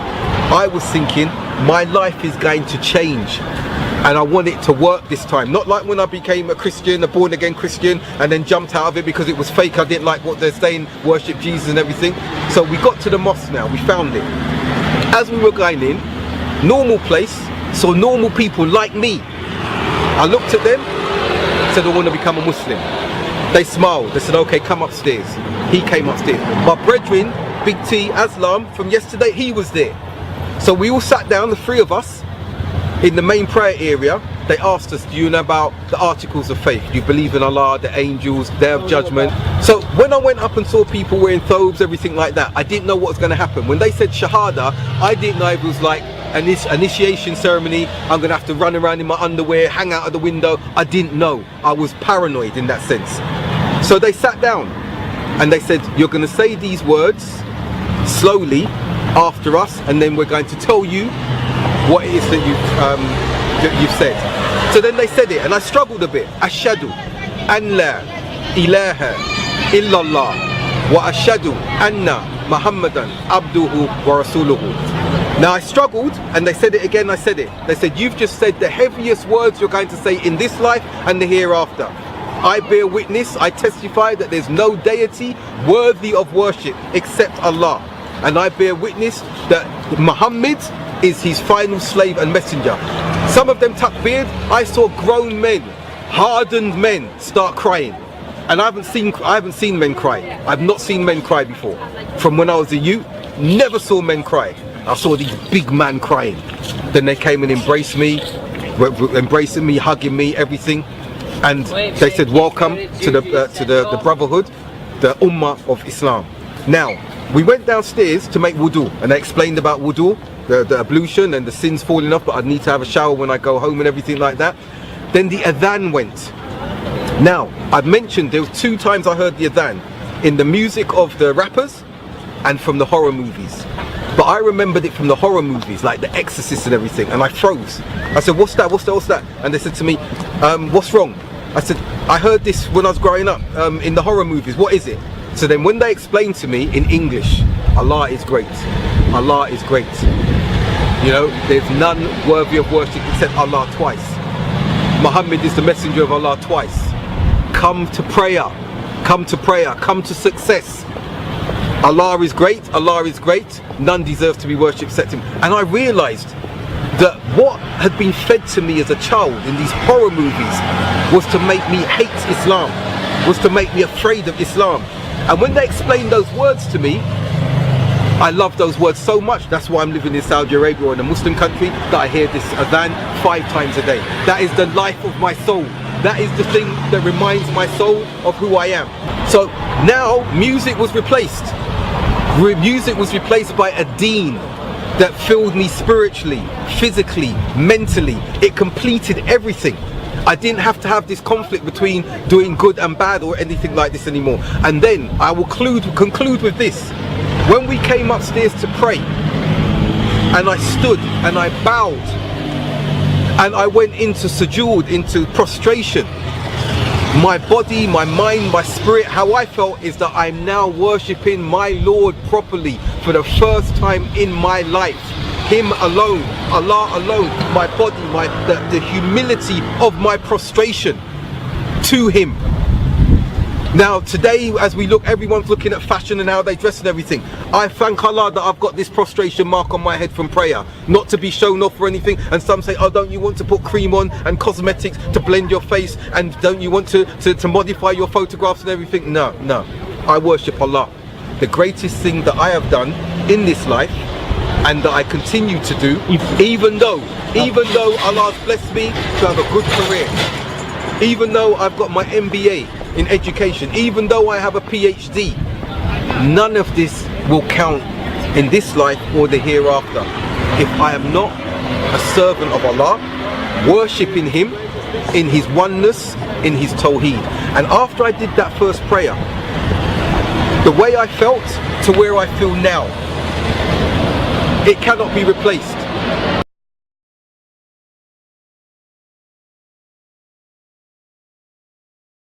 I was thinking, my life is going to change, and I want it to work this time. Not like when I became a Christian, a born again Christian, and then jumped out of it because it was fake. I didn't like what they're saying, worship Jesus and everything. So we got to the mosque now, we found it. As we were going in, normal place, so normal people like me. I looked at them, said I want to become a Muslim. They smiled, they said okay, come upstairs. He came upstairs. My brethren, Big T, Aslam from yesterday, he was there. So we all sat down, the three of us, in the main prayer area, they asked us, do you know about the articles of faith? Do you believe in Allah, the angels, Day of Judgment? So when I went up and saw people wearing thobes, everything like that, I didn't know what was going to happen. When they said Shahada, I didn't know it was like an initiation ceremony. I'm going to have to run around in my underwear, hang out of the window. I didn't know. I was paranoid in that sense. So they sat down and they said, you're going to say these words slowly after us, and then we're going to tell you what it is that you've said. So then they said it, and I struggled a bit. Ashhadu an la ilaha illallah wa ashhadu anna Muhammadan abduhu wa rasuluhu. Now I struggled, and they said it again. I said it. They said, you've just said the heaviest words you're going to say in this life and the hereafter. I bear witness, I testify that there's no deity worthy of worship except Allah. And I bear witness that Muhammad is his final slave and messenger. Some of them tuck beard. I saw grown men, hardened men start crying. And I haven't seen men cry. I've not seen men cry before. From when I was a youth, never saw men cry. I saw these big men crying. Then they came and embraced me, embracing me, hugging me, everything. And they said, welcome to the brotherhood, the ummah of Islam. Now, we went downstairs to make wudu, and they explained about wudu, the ablution and the sins falling off, but I'd need to have a shower when I go home and everything like that. Then the adhan went. Now, I've mentioned there were 2 times I heard the adhan, in the music of the rappers and from the horror movies. But I remembered it from the horror movies, like The Exorcist and everything, and I froze. I said, what's that, what's that, what's that? And they said to me, what's wrong? I said, I heard this when I was growing up, in the horror movies, what is it? So then when they explained to me in English, Allah is great, Allah is great. You know, there's none worthy of worship except Allah twice. Muhammad is the messenger of Allah twice. Come to prayer, come to prayer, come to success. Allah is great, Allah is great, none deserves to be worshipped except him. And I realized that what had been fed to me as a child in these horror movies was to make me hate Islam, was to make me afraid of Islam. And when they explained those words to me, I love those words so much. That's why I'm living in Saudi Arabia or in a Muslim country, that I hear this adhan 5 times a day. That is the life of my soul. That is the thing that reminds my soul of who I am. So now music was replaced. Music was replaced by a deen that filled me spiritually, physically, mentally. It completed everything. I didn't have to have this conflict between doing good and bad or anything like this anymore. And then I will conclude with this. When we came upstairs to pray, and I stood and I bowed and I went into sujood, into prostration, my body, my mind, my spirit, how I felt is that I'm now worshipping my Lord properly for the first time in my life. Him alone, Allah alone, my body, the humility of my prostration to him. Now today, as we look, everyone's looking at fashion and how they dress and everything. I thank Allah that I've got this prostration mark on my head from prayer, not to be shown off or anything. And some say, oh, don't you want to put cream on and cosmetics to blend your face, and don't you want to modify your photographs and everything? No, no, I worship Allah. The greatest thing that I have done in this life, and that I continue to do, even though Allah's blessed me to have a good career, even though I've got my MBA in education, even though I have a PhD, none of this will count in this life or the hereafter if I am not a servant of Allah, worshipping him in his oneness, in his tawheed. And after I did that first prayer, the way I felt to where I feel now, it cannot be replaced.